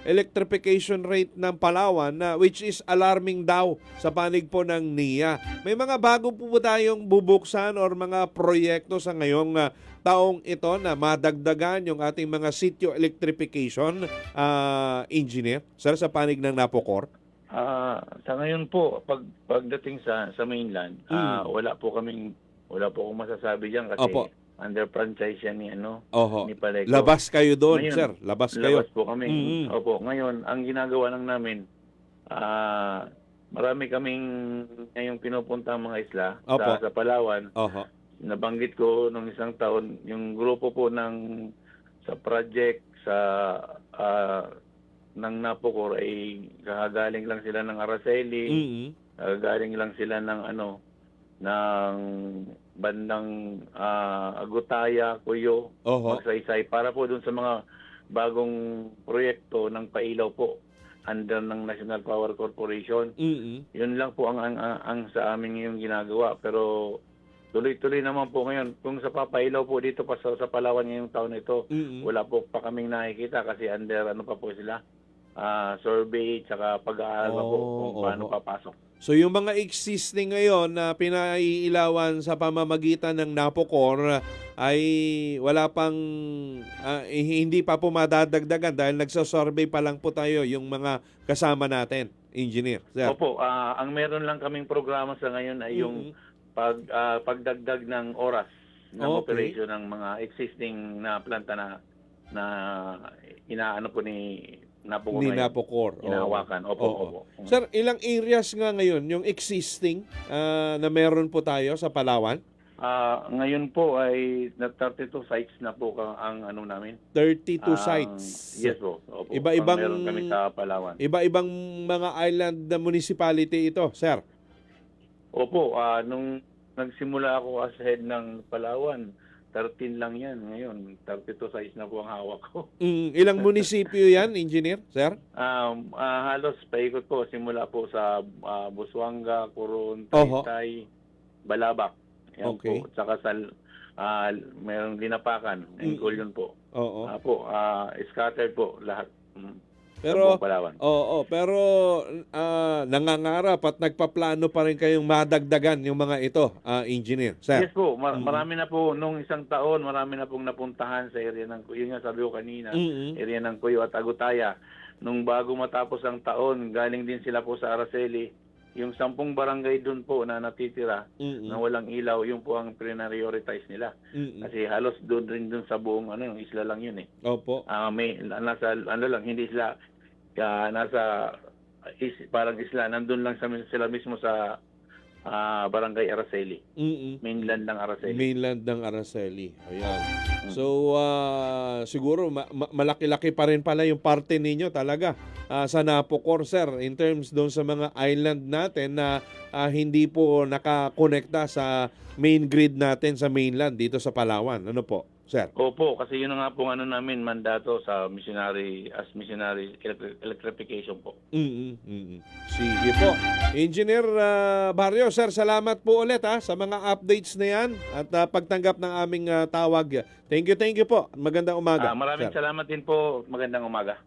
electrification rate ng Palawan, which is alarming daw sa panig po ng NEA. May mga bago po tayong bubuksan or mga proyekto sa ngayong taong ito na madagdagan yung ating mga sitio electrification, engineer, sir, sa panig ng Napocor? Sa ngayon po, pagdating sa mainland, wala po akong masasabi diyan kasi under franchise yan ni Paleco. Labas kayo doon, ngayon, sir. Labas kayo. Labas po kami. Opo. Ngayon, ang ginagawa lang namin, marami kaming ngayong pinupunta mga isla sa Palawan. Nabanggit ko nung isang taon, yung grupo po sa project ng Napocor ay gagaling lang sila ng Araceli, gagaling lang sila ng ng bandang Agutaya, Cuyo, Oho. Magsaysay para po dun sa mga bagong proyekto ng pailaw po under ng National Power Corporation. Yun lang po ang sa amin yung ginagawa, pero tuloy-tuloy naman po ngayon. Kung sa papailaw po dito pa sa Palawan ngayong taon na ito, wala po pa kaming nakikita kasi under ano pa po sila, survey tsaka pag-aaral pa po kung paano papasok. So yung mga existing ngayon na pinaiilawan sa pamamagitan ng NAPOCOR ay wala pang hindi pa po madadagdagan dahil nagsasurvey pa lang po tayo yung mga kasama natin, engineer. Sir. Opo, ang meron lang kaming programa sa ngayon ay yung pagdagdag ng oras ng operation ng mga existing na planta na inaano po ni NAPOCOR. Hinahawakan. Opo. Sir, ilang areas nga ngayon yung existing na meron po tayo sa Palawan? Ngayon po ay 32 sites na po ang ano namin. 32 sites. Yes po. Opo. Iba-ibang meron kami sa Palawan. Iba-ibang mga island na municipality ito, sir. Opo, nung nagsimula ako as head ng Palawan, 13 lang yan. Ngayon, 32 size na po ang hawak ko. Ilang munisipyo yan, engineer, sir? Halos paikot po. Simula po sa Busuanga, Coron, Oho. Taytay, Balabac. Yan Okay. po. Tsaka sa mayroong Dinapakan, Engkol po. Oo. Scattered po lahat. Pero, Sa buong Palawan. pero nangangarap at nagpaplano pa rin kayong madagdagan yung mga ito, engineer, sir? Yes po, marami na po nung isang taon, marami na pong napuntahan sa area ng Cuyo, nga sabi ko kanina, area ng Cuyo at Agutaya. Nung bago matapos ang taon, galing din sila po sa Araceli. Yung 10 barangay doon po na natitira na walang ilaw, yung po ang prioritize nila. Kasi halos doon rin doon sa buong isla lang yun eh. Opo. May nasa lang, hindi sila parang isla, nandun lang sila mismo sa Barangay Araceli. Mainland ng Araceli. Mainland ng Araceli. Ayan. So, siguro malaki-laki pa rin pala yung parte ninyo talaga sa NAPOCOR, sir, in terms doon sa mga island natin na hindi po nakakonekta sa main grid natin sa mainland dito sa Palawan. Ano po, sir? Opo, kasi yun nga po namin mandato sa missionary electrification po. Sige po. Engineer Barrio, sir, salamat po ulit sa mga updates na yan at pagtanggap ng aming tawag. Thank you po. Magandang umaga. Maraming sir. salamat din po. Magandang umaga.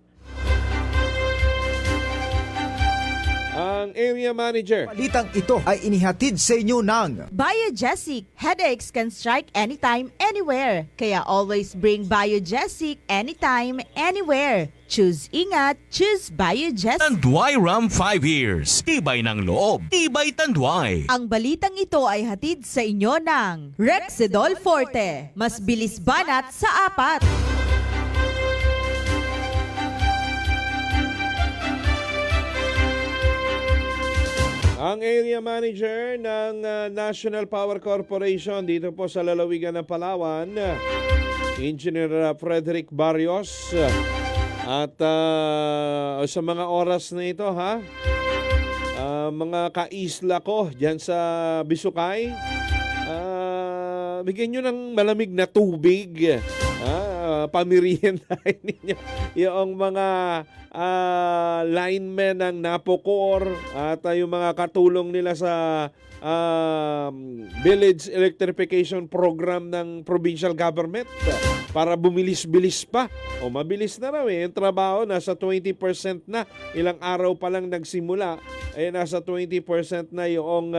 Ang area manager. Balitang ito ay inihatid sa inyo ng Biogesic. Headaches can strike anytime, anywhere. Kaya always bring Biogesic anytime, anywhere. Choose ingat, choose Biogesic. Tanduay Ram 5 years. Tibay ng loob. Tibay Tanduay. Ang balitang ito ay hatid sa inyo ng Rexidol Forte. Mas bilis banat sa 4. Ang area manager ng National Power Corporation dito po sa lalawigan ng Palawan, Engineer Frederick Barrios. At sa mga oras na ito, mga kaisla ko dyan sa Bisukay, bigyan nyo ng malamig na tubig. Pamirientahin ninyo yung mga linemen ng NAPOCOR at yung mga katulong nila sa village electrification program ng provincial government para bumilis-bilis pa. O mabilis na raw yung trabaho, nasa 20% na. Ilang araw pa lang nagsimula, nasa 20% na yung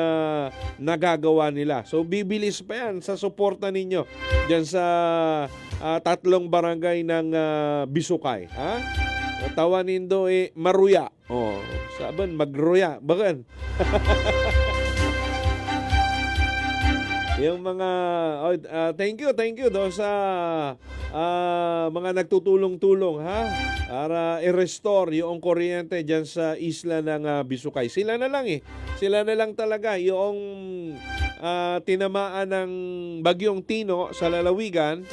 nagagawa nila. So bibilis pa yan sa suporta ninyo dyan sa 3 barangay ng Bisukay. Tawanin do maruya. Saban magruya. Bagan. Yung mga thank you do sa mga nagtutulong-tulong para i-restore yung kuryente diyan sa isla ng Bisukay. Sila na lang talaga yung tinamaan ng bagyong Tino sa lalawigan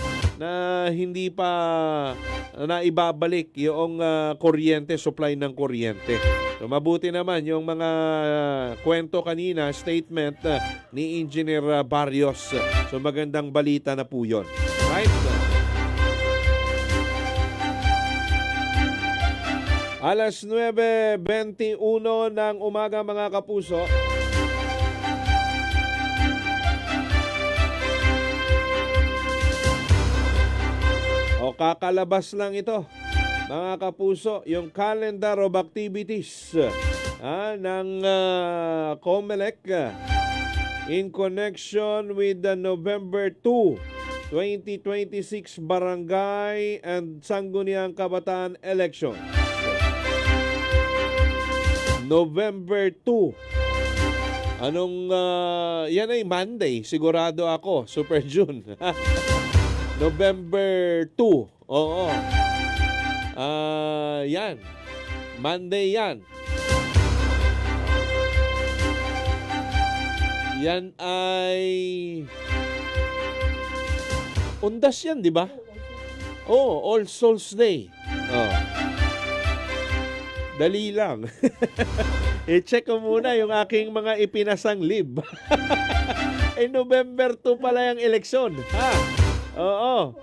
na hindi pa na ibabalik yung kuryente, supply ng kuryente. So mabuti naman yung mga kwento kanina, statement ni Engineer Barrios. So magandang balita na po yun. Right? Alas 9:21 ng umaga mga kapuso. O kakalabas lang ito, mga kapuso, yung calendar of activities ng COMELEC in connection with the November 2, 2026 Barangay and Sangguniang Kabataan Election. November 2. Anong, yan ay Monday, sigurado ako, Super June. November 2. Oo. Yan. Monday yan. Yan ay Undas yan, di ba? Oh, All Souls Day. Oh. Dali lang. I-check ko muna yung aking mga ipinasang lib. Eh, November 2 pala yung eleksyon. Ha? Oo.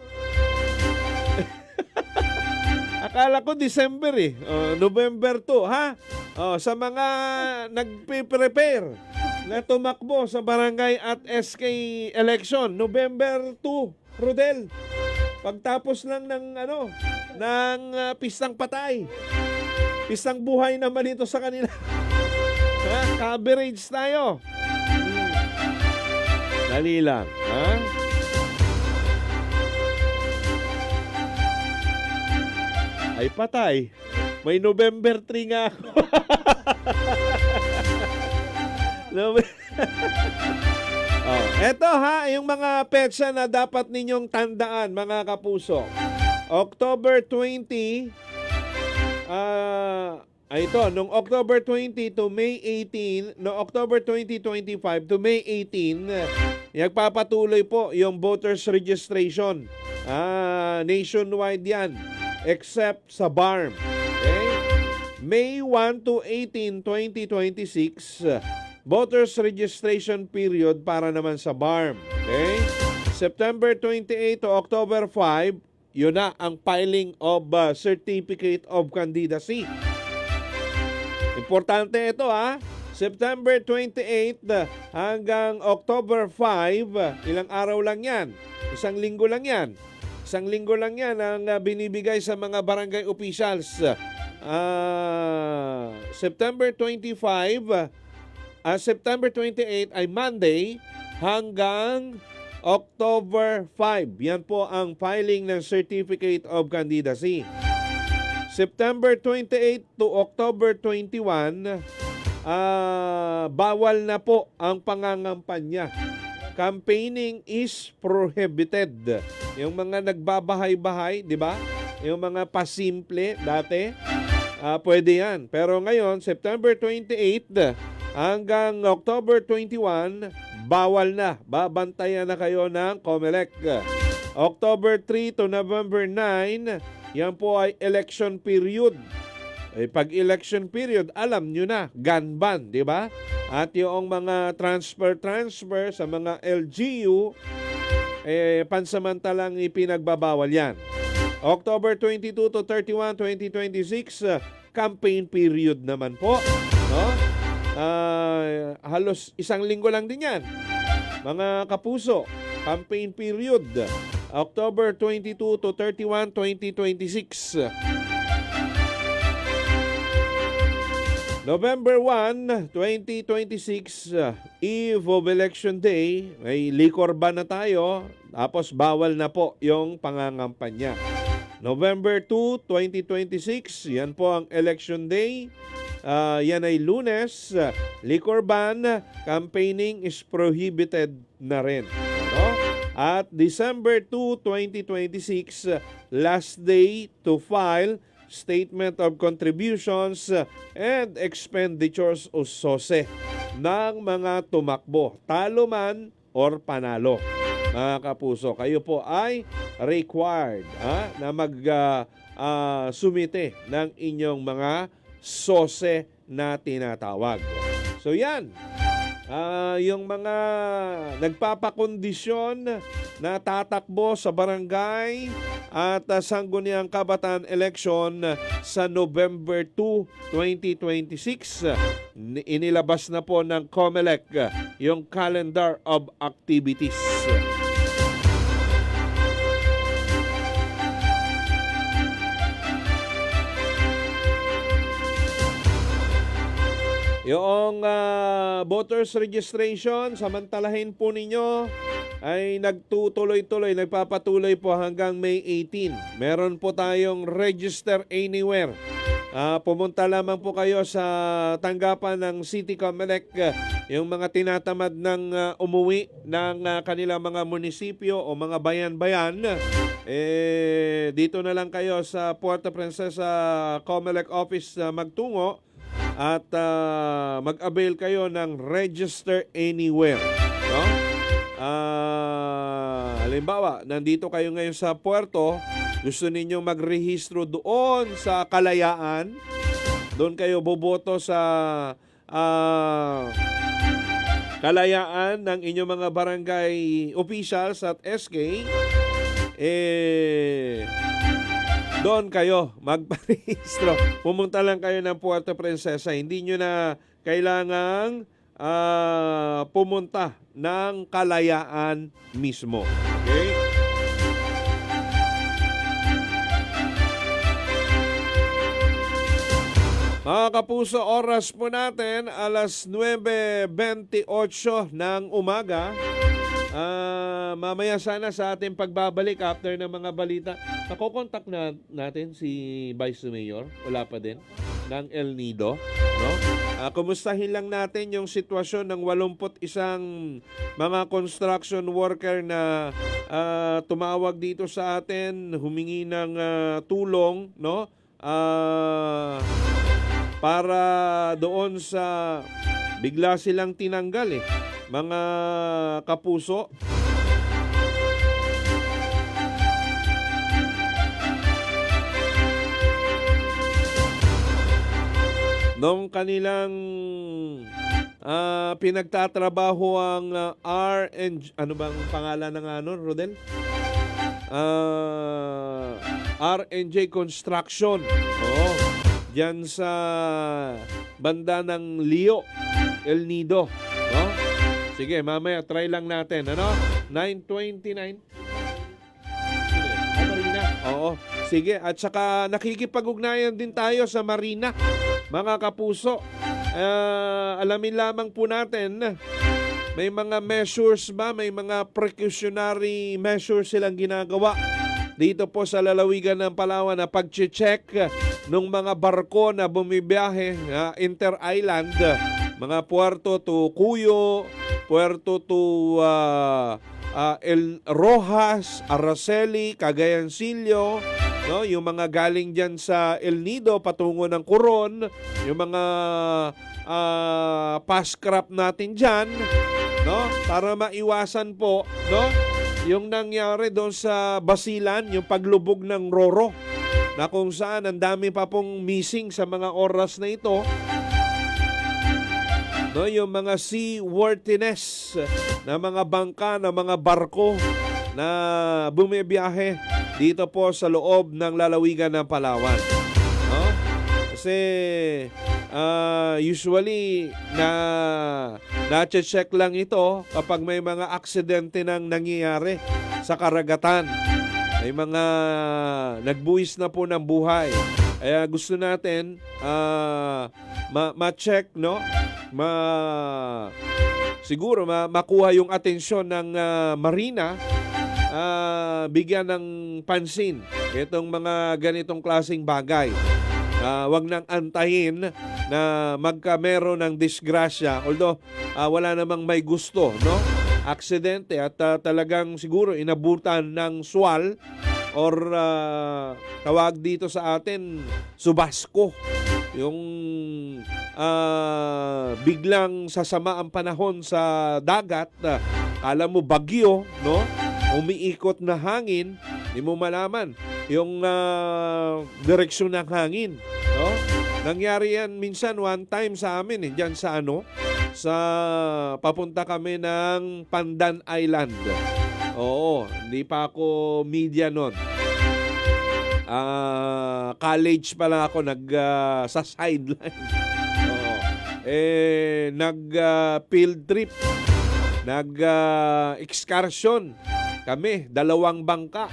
Akala ko December eh. November 2, ha? Sa mga nagpe-prepare na tumakbo sa barangay at SK election, November 2, Rodel. Pagtapos lang ng pistang patay. Pistang buhay naman ito sa kanila. Ha? Coverage tayo. Dali lang, ha? Ay patay. May November 3 nga ako. Eto ha, yung mga petsa na dapat ninyong tandaan, mga kapuso. October 20, ito, nung October 20 to May 18, no October 2025 to May 18, nagpapatuloy po yung voters registration. Nationwide yan. Except sa BARM. Okay? May 1 to 18, 2026, voters registration period para naman sa BARM. Okay? September 28 to October 5, yun na ang filing of Certificate of Candidacy. Importante ito ha. September 28 hanggang October 5, ilang araw lang yan. Isang linggo lang yan. Isang linggo lang yan ang binibigay sa mga barangay officials. September 25, September 28 ay Monday hanggang October 5. Yan po ang filing ng Certificate of Candidacy. September 28 to October 21, bawal na po ang pangangampanya. Campaigning is prohibited. Yung mga nagbabahay-bahay, di ba? Yung mga pasimple dati, pwede yan. Pero ngayon, September 28 hanggang October 21, bawal na. Babantayan na kayo ng COMELEC. October 3 to November 9, yan po ay election period. Pag election period, alam nyo na, gun ban, di ba? At yung mga transfer sa mga LGU, pansamantalang ipinagbabawal yan. October 22 to 31, 2026, campaign period naman po. No? Halos isang linggo lang din yan. Mga kapuso, campaign period. October 22 to 31, 2026. November 1, 2026, Eve of Election Day, may liquor ban na tayo, tapos bawal na po yung pangangampanya. November 2, 2026, yan po ang Election Day, yan ay Lunes, liquor ban, campaigning is prohibited na rin. No? At December 2, 2026, last day to file Statement of Contributions and Expenditures o SOSE ng mga tumakbo, talo man or panalo. mga kapuso. Kayo po ay required na sumite ng inyong mga SOSE na tinatawag. So yan, yung mga nagpapakondisyon na tatakbo sa barangay at sangguniang kabataan election sa November 2, 2026. Inilabas na po ng COMELEC yung calendar of activities. Yung voters registration, samantalahin po ninyo ay nagpapatuloy po hanggang May 18. Meron po tayong register anywhere. Pumunta lamang po kayo sa tanggapan ng City COMELEC, yung mga tinatamad ng umuwi ng kanilang mga munisipyo o mga bayan-bayan. Dito na lang kayo sa Puerto Princesa COMELEC office magtungo at mag-avail kayo ng register anywhere. No? Halimbawa, nandito kayo ngayon sa Puerto, gusto ninyong magrehistro doon sa Kalayaan, doon kayo boboto sa Kalayaan ng inyong mga barangay officials at SK, doon kayo magparehistro. Pumunta lang kayo ng Puerto Princesa. Hindi nyo na kailangang pumunta ng Kalayaan mismo. Okay? Mga kapuso, oras po natin, alas 9:28 ng umaga. Mamaya sana sa ating pagbabalik after ng mga balita, nakokontak natin si Vice Mayor, wala pa din, ng El Nido. No? Kumustahin lang natin yung sitwasyon ng 81 mga construction worker na tumawag dito sa atin, humingi ng tulong, no? Para doon sa bigla silang tinanggal mga kapuso. Nung kanilang pinagtatrabaho ang ano bang pangalan ng Rodel? R&J Construction. Diyan sa banda ng Leo, El Nido. Sige, mamaya try lang natin. 9:29. Sige, Marina. Oo. Sige, at saka nakikipag-ugnayan din tayo sa Marina. Mga kapuso, alamin lamang po natin, may mga measures ba, may mga precautionary measures silang ginagawa dito po sa lalawigan ng Palawan na pag-check ng mga barko na bumibiyahe inter-island, mga Puerto to Cuyo, Puerto to El Rojas, Araceli, Cagayancillo, no, yung mga galing diyan sa El Nido patungo ng Coron, yung mga fast crop natin diyan, no, para maiwasan po, no, yung nangyari doon sa Basilan, yung paglubog ng Roro, na kung saan ang dami pa pong missing sa mga oras na ito. No, yung mga seaworthiness na mga bangka, na mga barko na bumibiyahe dito po sa loob ng lalawigan ng Palawan. No? Kasi usually na-check lang ito kapag may mga aksidente nang nangyayari sa karagatan. May mga nagbuwis na po ng buhay. Kaya gusto natin ma-check, no? Siguro makuha yung atensyon ng Marina, bigyan ng pansin itong mga ganitong klaseng bagay. Wag nang antayin na meron ng disgrasya, although wala namang may gusto, no? Aksidente at talagang siguro inabutan ng swal or tawag dito sa atin subasko, yung biglang sasama ang panahon sa dagat Kala mo bagyo, no? Umiikot na hangin, hindi mo malaman yung direksyon ng hangin, no? Nangyari yan minsan one time sa amin, diyan sa sa papunta kami ng Pandan Island. Oo, hindi pa ako media noon. College pa lang ako sa sideline. Oo. Field trip. Excursion kami, 2 bangka.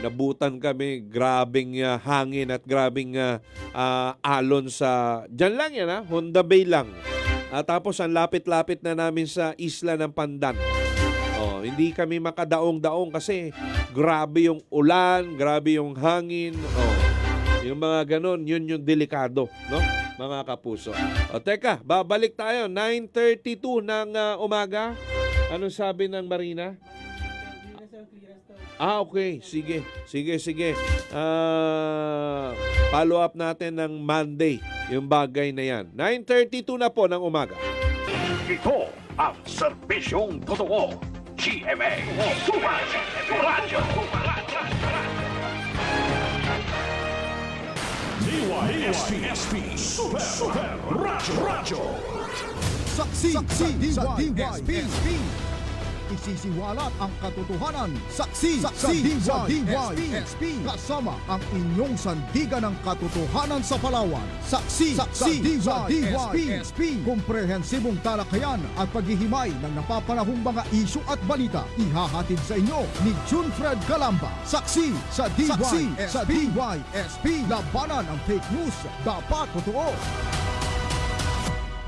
Nabutan kami, grabing hangin at grabing alon sa... Diyan lang yan, Honda Bay lang. Tapos ang lapit-lapit na namin sa isla ng Pandan. Hindi kami makadaong-daong kasi grabe yung ulan, grabe yung hangin. Yung mga ganon, yun yung delikado, no? Mga kapuso. Teka, babalik tayo. 9:32 ng umaga. Anong sabi ng Marina? Okay. Sige. Follow up natin ng Monday, yung bagay na yan. 9:32 na po ng umaga. Ito ang serbisyong totoo. GMA Radyo. DYSP Super Radyo. Saksi DYSP. Isisiwalat ang katotohanan. Saksi DYSP. Kasama ang inyong sandigan ng katotohanan sa Palawan. Saksi DYSP. Komprehensibong talakayan at paghihimay ng napapanahong mga isyu at balita. Ihahatid sa inyo ni Junfred Calamba. Saksi sa DYSP. Labanan ang fake news. Dapat totoo.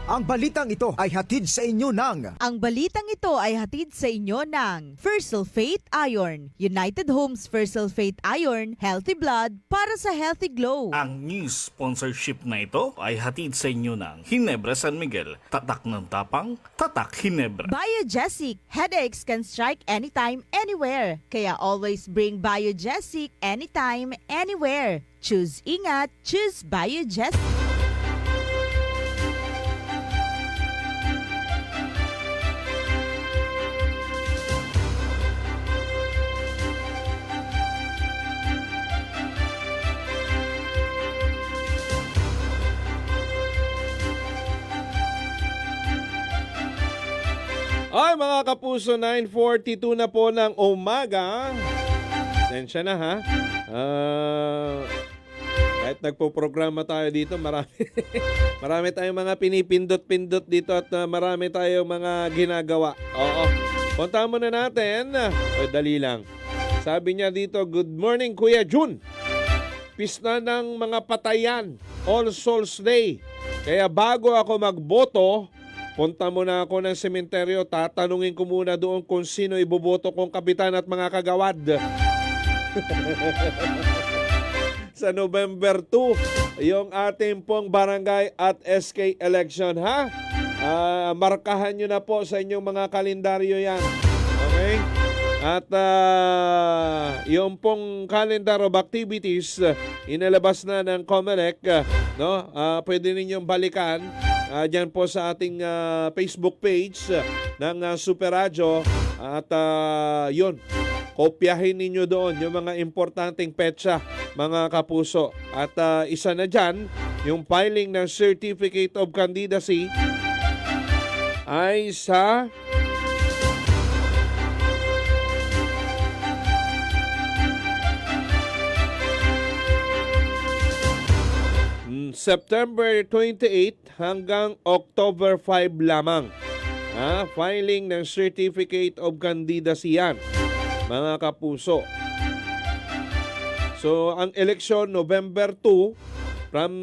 Ang balitang ito ay hatid sa inyo ng Ang balitang ito ay hatid sa inyo ng First Sulfate Iron, United Homes First Sulfate Iron, Healthy Blood para sa Healthy Glow. Ang news sponsorship na ito ay hatid sa inyo ng Ginebra San Miguel. Tatak ng tapang, tatak Ginebra. Biogesic, headaches can strike anytime, anywhere. Kaya always bring Biogesic anytime, anywhere. Choose ingat, choose Biogesic. Ay mga kapuso, 9:42 na po ng umaga. Sensya na kahit nagpo-programa tayo dito, marami tayong mga pinipindot-pindot dito at marami tayong mga ginagawa. Oo. Punta muna natin. Dali lang. Sabi niya dito, good morning Kuya Jun. Pista ng mga patayan, All Souls Day. Kaya bago ako magboto, punta muna ako ng sementeryo, tatanungin ko muna doon kung sino iboboto kong kapitan at mga kagawad. Sa November 2, yung ating pong barangay at SK election, markahan nyo na po sa inyong mga kalendaryo yan. Okay? At yung pong calendar of activities, inilabas na ng COMELEC, no? Pwede ninyong balikan dyan po sa ating Facebook page ng Super Radio at yun, kopyahin ninyo doon yung mga importanteng petsa, mga kapuso. At isa na dyan, yung filing ng Certificate of Candidacy ay sa September 28 hanggang October 5 lamang. Filing ng Certificate of Candidacy yan, mga kapuso. So, ang eleksyon November 2 from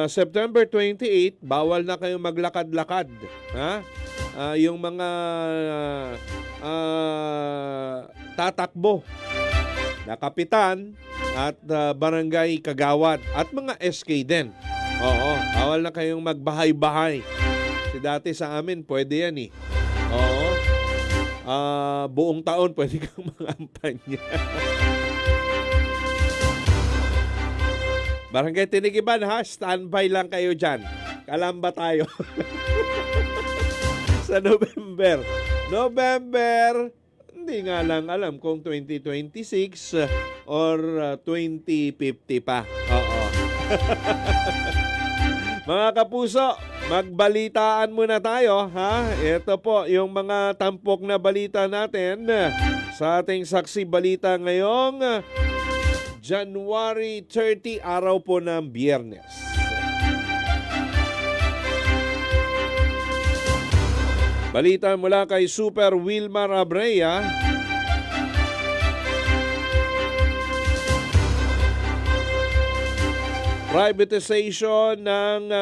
September 28, bawal na kayong maglakad-lakad. Yung mga tatakbo na kapitan at barangay kagawad at mga SK din. Oo, bawal na kayong magbahay-bahay. Kasi dati sa amin, pwede yan eh. Oo. Buong taon pwede kang mangampanya. Barangay Tinigiban standby lang kayo dyan. Kalamba tayo. Sa November. November, hindi nga lang alam kung 2026 or 2050 pa. Oo. Mga kapuso, magbalitaan muna tayo, ha? Ito po yung mga tampok na balita natin sa ating saksi balita ngayong January 30, araw po ng Biyernes. Balita mula kay Super Wilmar Abrea. Privatization ng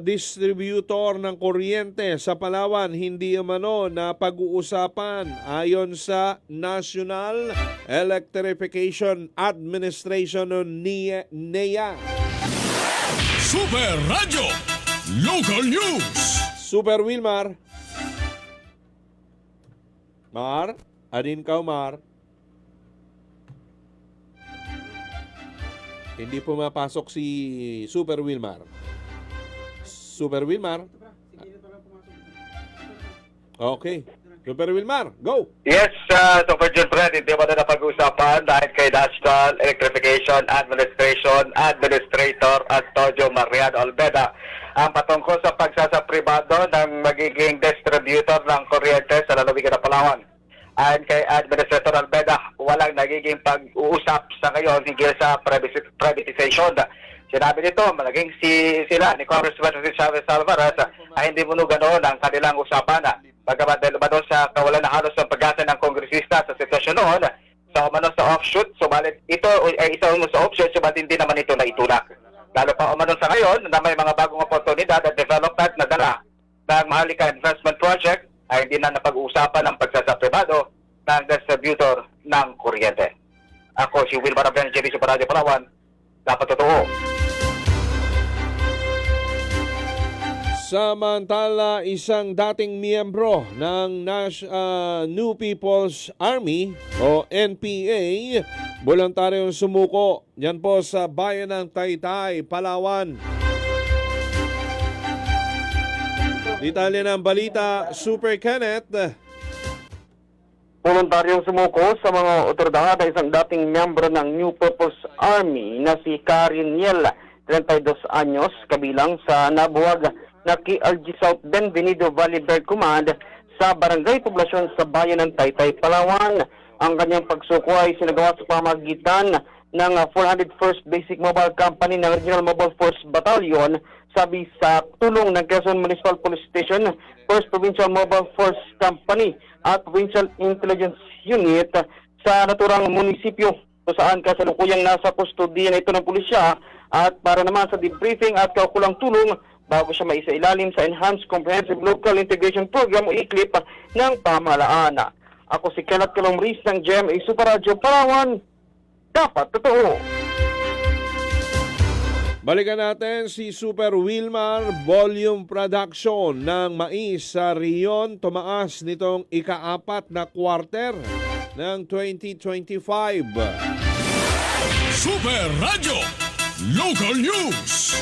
distributor ng kuryente sa Palawan hindi umano na pag-uusapan ayon sa National Electrification Administration o NEA. Super Radio Local News. Super Wilmar. Mar? Adin ka, Mar? Hindi pumapasok si Super Wilmar. Super Wilmar? Okay. Super Wilmar, go! Yes, Super Jun Fred, hindi mo na napag-usapan dahil kay National Electrification Administration Administrator Antonio Mariano Olveda ang patungkol sa pagsasapribado ng magiging distributor ng kuryente sa lalawigan ng Palawan. Ayon kay Administrator Alveda, walang nagiging pag-uusap sa ngayon hinggil sa privatization. Sinabi nito, malaging sila ni Congressman Chavez Alvarez ay hindi mo ganoon ang kanilang usapan. Bagamat dahil umano sa kawalan na halos ng pag-asa ng kongresista sa sitwasyon noon, sa umano sa offshoot, subalit ito ay isa umano sa offshoot, subalit hindi naman ito naitulak. Lalo pa umano sa ngayon na may mga bagong oportunidad at development na dala ng Maharlika Investment Project ay hindi na napag-uusapan ang pagsasapribado ng distributor ng kuryente. Ako si Wilmar Abren, JB Super Radio Palawan. Dapat totoo. Samantala, isang dating miyembro ng New People's Army o NPA, voluntaryong sumuko yan po sa bayan ng Taytay, Palawan. Detalye ng balita, Super Kenneth. Voluntaryong sumuko sa mga otoridad ay isang dating miyembro ng New People's Army na si Karin Niel, 32 anyos, kabilang sa nabuwag na KRG South Benvenido Valley Bear Command sa Barangay Poblasyon sa bayan ng Taytay, Palawan. Ang kanyang pagsuko ay sinagawa sa pamagitan ng 401st Basic Mobile Company ng Regional Mobile Force Battalion sabi sa tulong ng Quezon Municipal Police Station, 1st Provincial Mobile Force Company at Provincial Intelligence Unit sa naturang munisipyo kung saan kasalukuyang nasa kustodiya na ito ng pulisya at para naman sa debriefing at kaukulang tulong bago siya maisailalim sa Enhanced Comprehensive Local Integration Program o ICLIP ng pamahalaan. Ako si Kenneth Calomris ng GMA Super Radio Palawan. Dapat totoo. Balikan natin si Super Wilmar. Volume production ng mais sa Rion tumaas nitong ika-4 na quarter ng 2025. Super Radio Local News.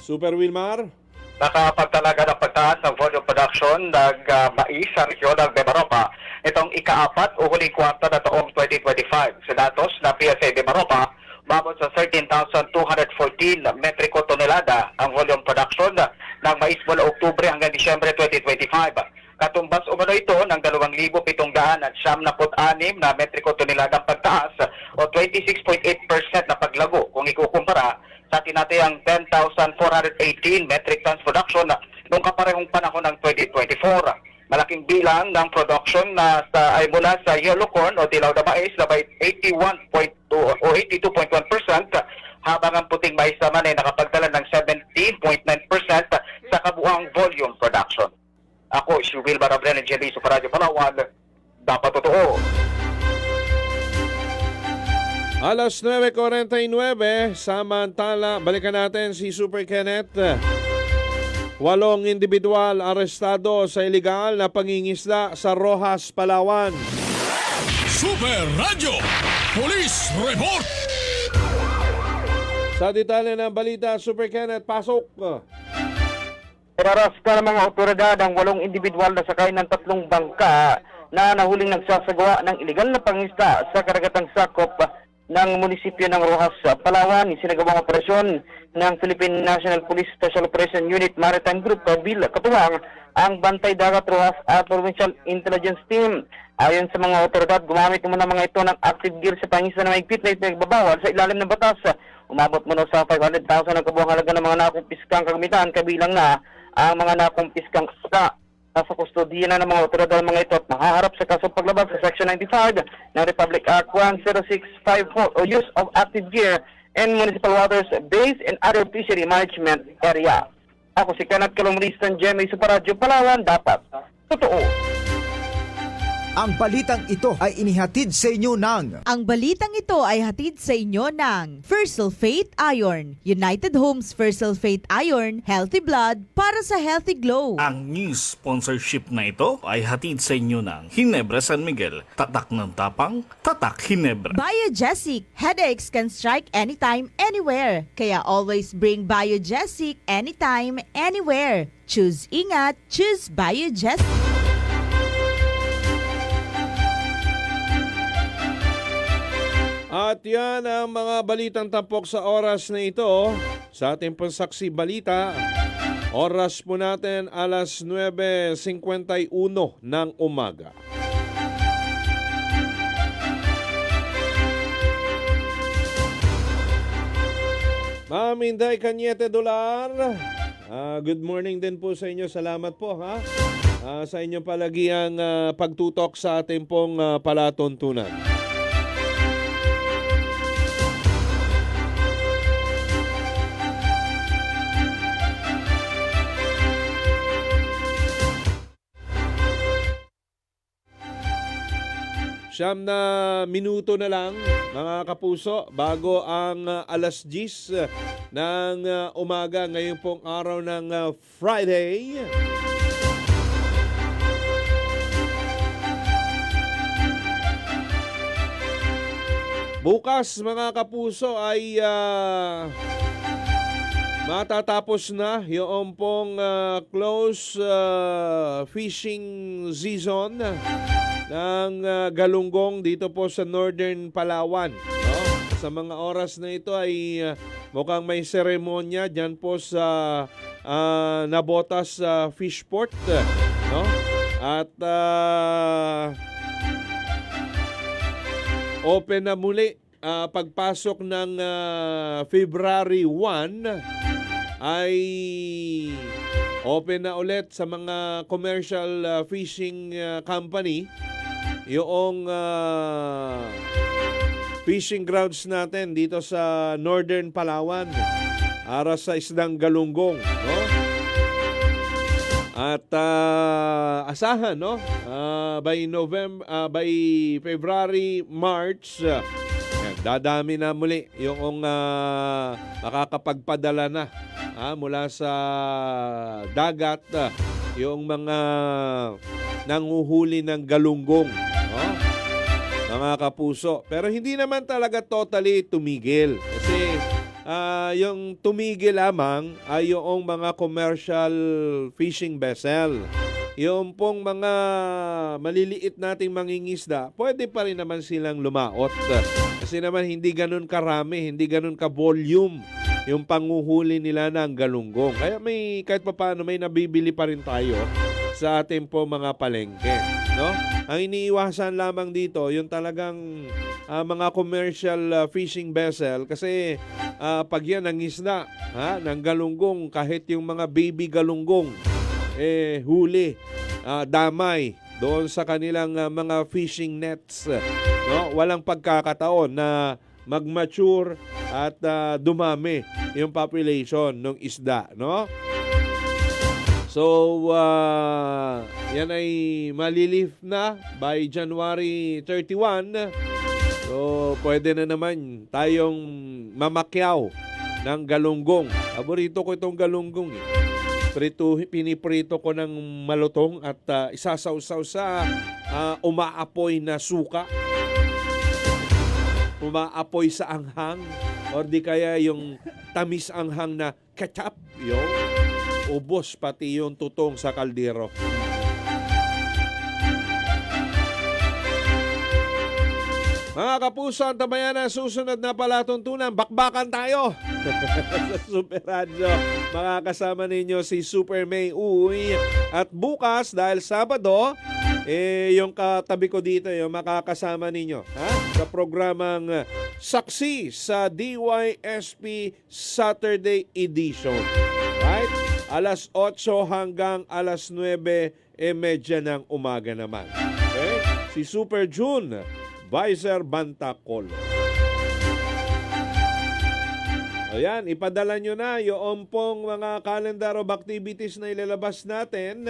Super Wilmar. Nakapagtalaga ng pagtaas ng volume production ng mais sa rehiyon ng Mimaropa itong ika-4 o huling kwarta na taong 2025. Sa datos na PSA Mimaropa, umabot sa 13,214 metriko tonelada ang volume production ng mais mula Oktubre hanggang Disyembre 2025. Katumbas umano ito ng 2,776 na metriko toneladang pagtaas o 26.8% na paglago kung ikukumpara sa tinatayang 10,418 metric tons production noong kaparehong panahon ng 2024. Malaking bilang ng production na ay mula sa yellow corn o dilaw na mais na by 81.2 o 82.1%, habang ang puting mais naman ay nakapagdala ng 17.9% sa kabuuang volume production. Ako si Wilmar Abren ng GMA Super Radio Palawan. Dapat totoo. Alas 9:49, samantala, balikan natin si Super Kenneth. 8 individual arestado sa ilegal na pangingisda sa Rojas, Palawan. Super Radio Police Report. Sa detalye ng balita, Super Kenneth, pasok. Pinaraska ng mga otoridad ang 8 individual na sakay ng 3 bangka na nahuling nagsasagawa ng ilegal na pangisda sa karagatang sakop ng munisipyo ng Rojas, Palawan. Isinagawang operasyon ng Philippine National Police Special Operation Unit Maritime Group katuwang ang Bantay Dagat Rojas at Provincial Intelligence Team. Ayon sa mga otoridad, gumamit muna mga ito ng active gear sa pangisda na mahigpit na ipinagbabawal sa ilalim ng batas. Umabot muna sa 500,000 ang kabuang halaga ng mga nakumpiskang kagamitan, kabilang na ang mga nakumpiskang isda. Nasa kustodiya na ng mga otoridad ng mga ito at mahaharap sa kasong paglabag sa Section 95 ng Republic Act 10654 o Use of Active Gear in Municipal Waters, Base and Other Fishery Management Area. Ako si Kenneth Calumristan, GMA Super Radio Palawan, dapat totoo. Ang balitang ito ay inihatid sa inyo ng Ang balitang ito ay hatid sa inyo ng First Sulfate Iron, United Homes First Sulfate Iron, Healthy Blood para sa Healthy Glow. Ang news sponsorship na ito ay hatid sa inyo ng Ginebra San Miguel. Tatak ng tapang, tatak Ginebra. Biogesic, headaches can strike anytime, anywhere. Kaya always bring Biogesic anytime, anywhere. Choose ingat, choose Biogesic. At yan ang mga balitang tampok sa oras na ito sa ating Pansaksi Balita. Oras po natin alas 9:51 ng umaga. Ma'am Inday Cañete Dolar, good morning din po sa inyo. Salamat po sa inyong palagiang pagtutok sa ating pong palatuntunan. Siyam na minuto na lang mga kapuso bago ang alas 10 ng umaga ngayong pong araw ng Friday. Bukas mga kapuso ay matatapos na yung pong close fishing season ng galunggong dito po sa Northern Palawan. No? Sa mga oras na ito ay mukhang may seremonya dyan po sa Nabotas Fishport. No? At open na muli pagpasok ng February 1 ay open na ulit sa mga commercial fishing company yung fishing grounds natin dito sa Northern Palawan para sa isdang galunggong, no? At asahan, no? By February, March, dadami na muli yung makakapagpadala na mula sa dagat yung mga nanguhuli ng galunggong, no? Mga kapuso. Pero hindi naman talaga totally tumigil. Kasi yung tumigil lamang ay yung mga commercial fishing vessel. Yung pong mga maliliit nating mangingisda, pwede pa rin naman silang lumaot. Kasi naman hindi ganun karami, hindi ganun ka-volume yung panguhuli nila ng galunggong. Kaya kahit pa paano may nabibili pa rin tayo sa ating po mga palengke, no? Ang iniiwasan lamang dito yung talagang mga commercial fishing vessel kasi pag yan ang isda ng galunggong, kahit yung mga baby galunggong huli, damay doon sa kanilang mga fishing nets, no? Walang pagkakataon na mag-mature at dumami yung population ng isda, no? So, yan ay malilift na by January 31. So, pwede na naman tayong mamakyaw ng galunggong. Paborito ko itong galunggong. Piniprito ko ng malutong at isasawsaw sa umaapoy na suka. Umaapoy sa anghang. Or di kaya yung tamis anghang na ketchup. ubos pati yung tutong sa kaldero. Mga kapuso, ang tabayan na susunod na palatuntunan, bakbakan tayo sa Super Radio. Makakasama ninyo si Super May Uy. At bukas, dahil Sabado, yung katabi ko dito, yung makakasama ninyo sa programang Saksi sa DYSP Saturday Edition. Right? Alas 8 hanggang alas 9:30 ng umaga naman. Okay? Si Super June Vicer Bantacol. Ayan, ipadala nyo na yung pong mga calendar of activities na ilalabas natin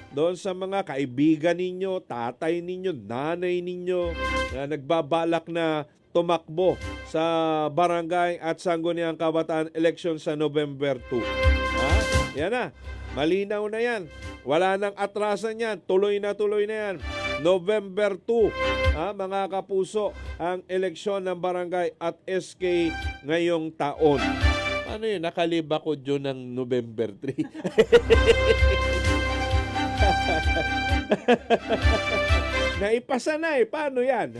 doon sa mga kaibigan ninyo, tatay ninyo, nanay ninyo na nagbabalak na tumakbo sa barangay at sangguniang kabataan election sa November 2. Yan na, malinaw na yan. Wala nang atrasan yan, tuloy na yan. November 2, mga kapuso, ang eleksyon ng barangay at SK ngayong taon. Ano yun? Nakaliba ko dyan ng November 3. Naipasa na Paano yan?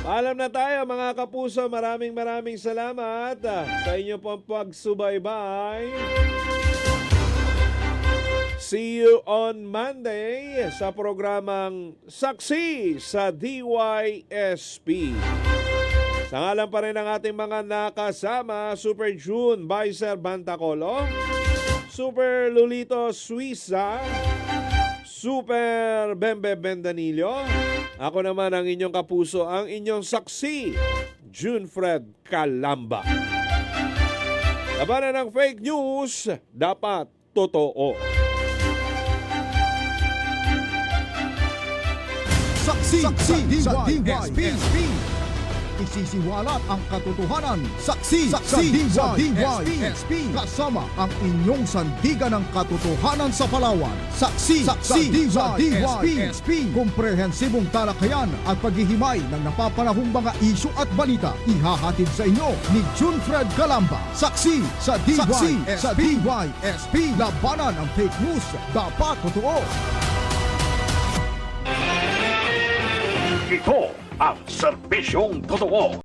Paalam na tayo mga kapuso. Maraming salamat sa inyo pong pagsubaybay. See you on Monday sa programang Saksi sa DYSP. Sa ngalan pa rin ng ating mga nakasama, Super June Vicer Bantacolo, Super Lulito Suiza, Super Bembe Bendanillo. Ako naman ang inyong kapuso, ang inyong saksi, June Fred Calamba. Labanan ng fake news, dapat totoo. Saksi sa DYSP. Isisiwalat ang katotohanan. Saksi sa DYSP. Kasama ang inyong sandigan ng katotohanan sa Palawan. Saksi sa DYSP. Komprehensibong talakayan at paghihimay ng napapanahong mga isyu at balita. Ihahatid sa inyo ni June Fred Calamba. Saksi sa DYSP. Labanan ang fake news. Dapat totoo. Ito ang serbisyong totoo.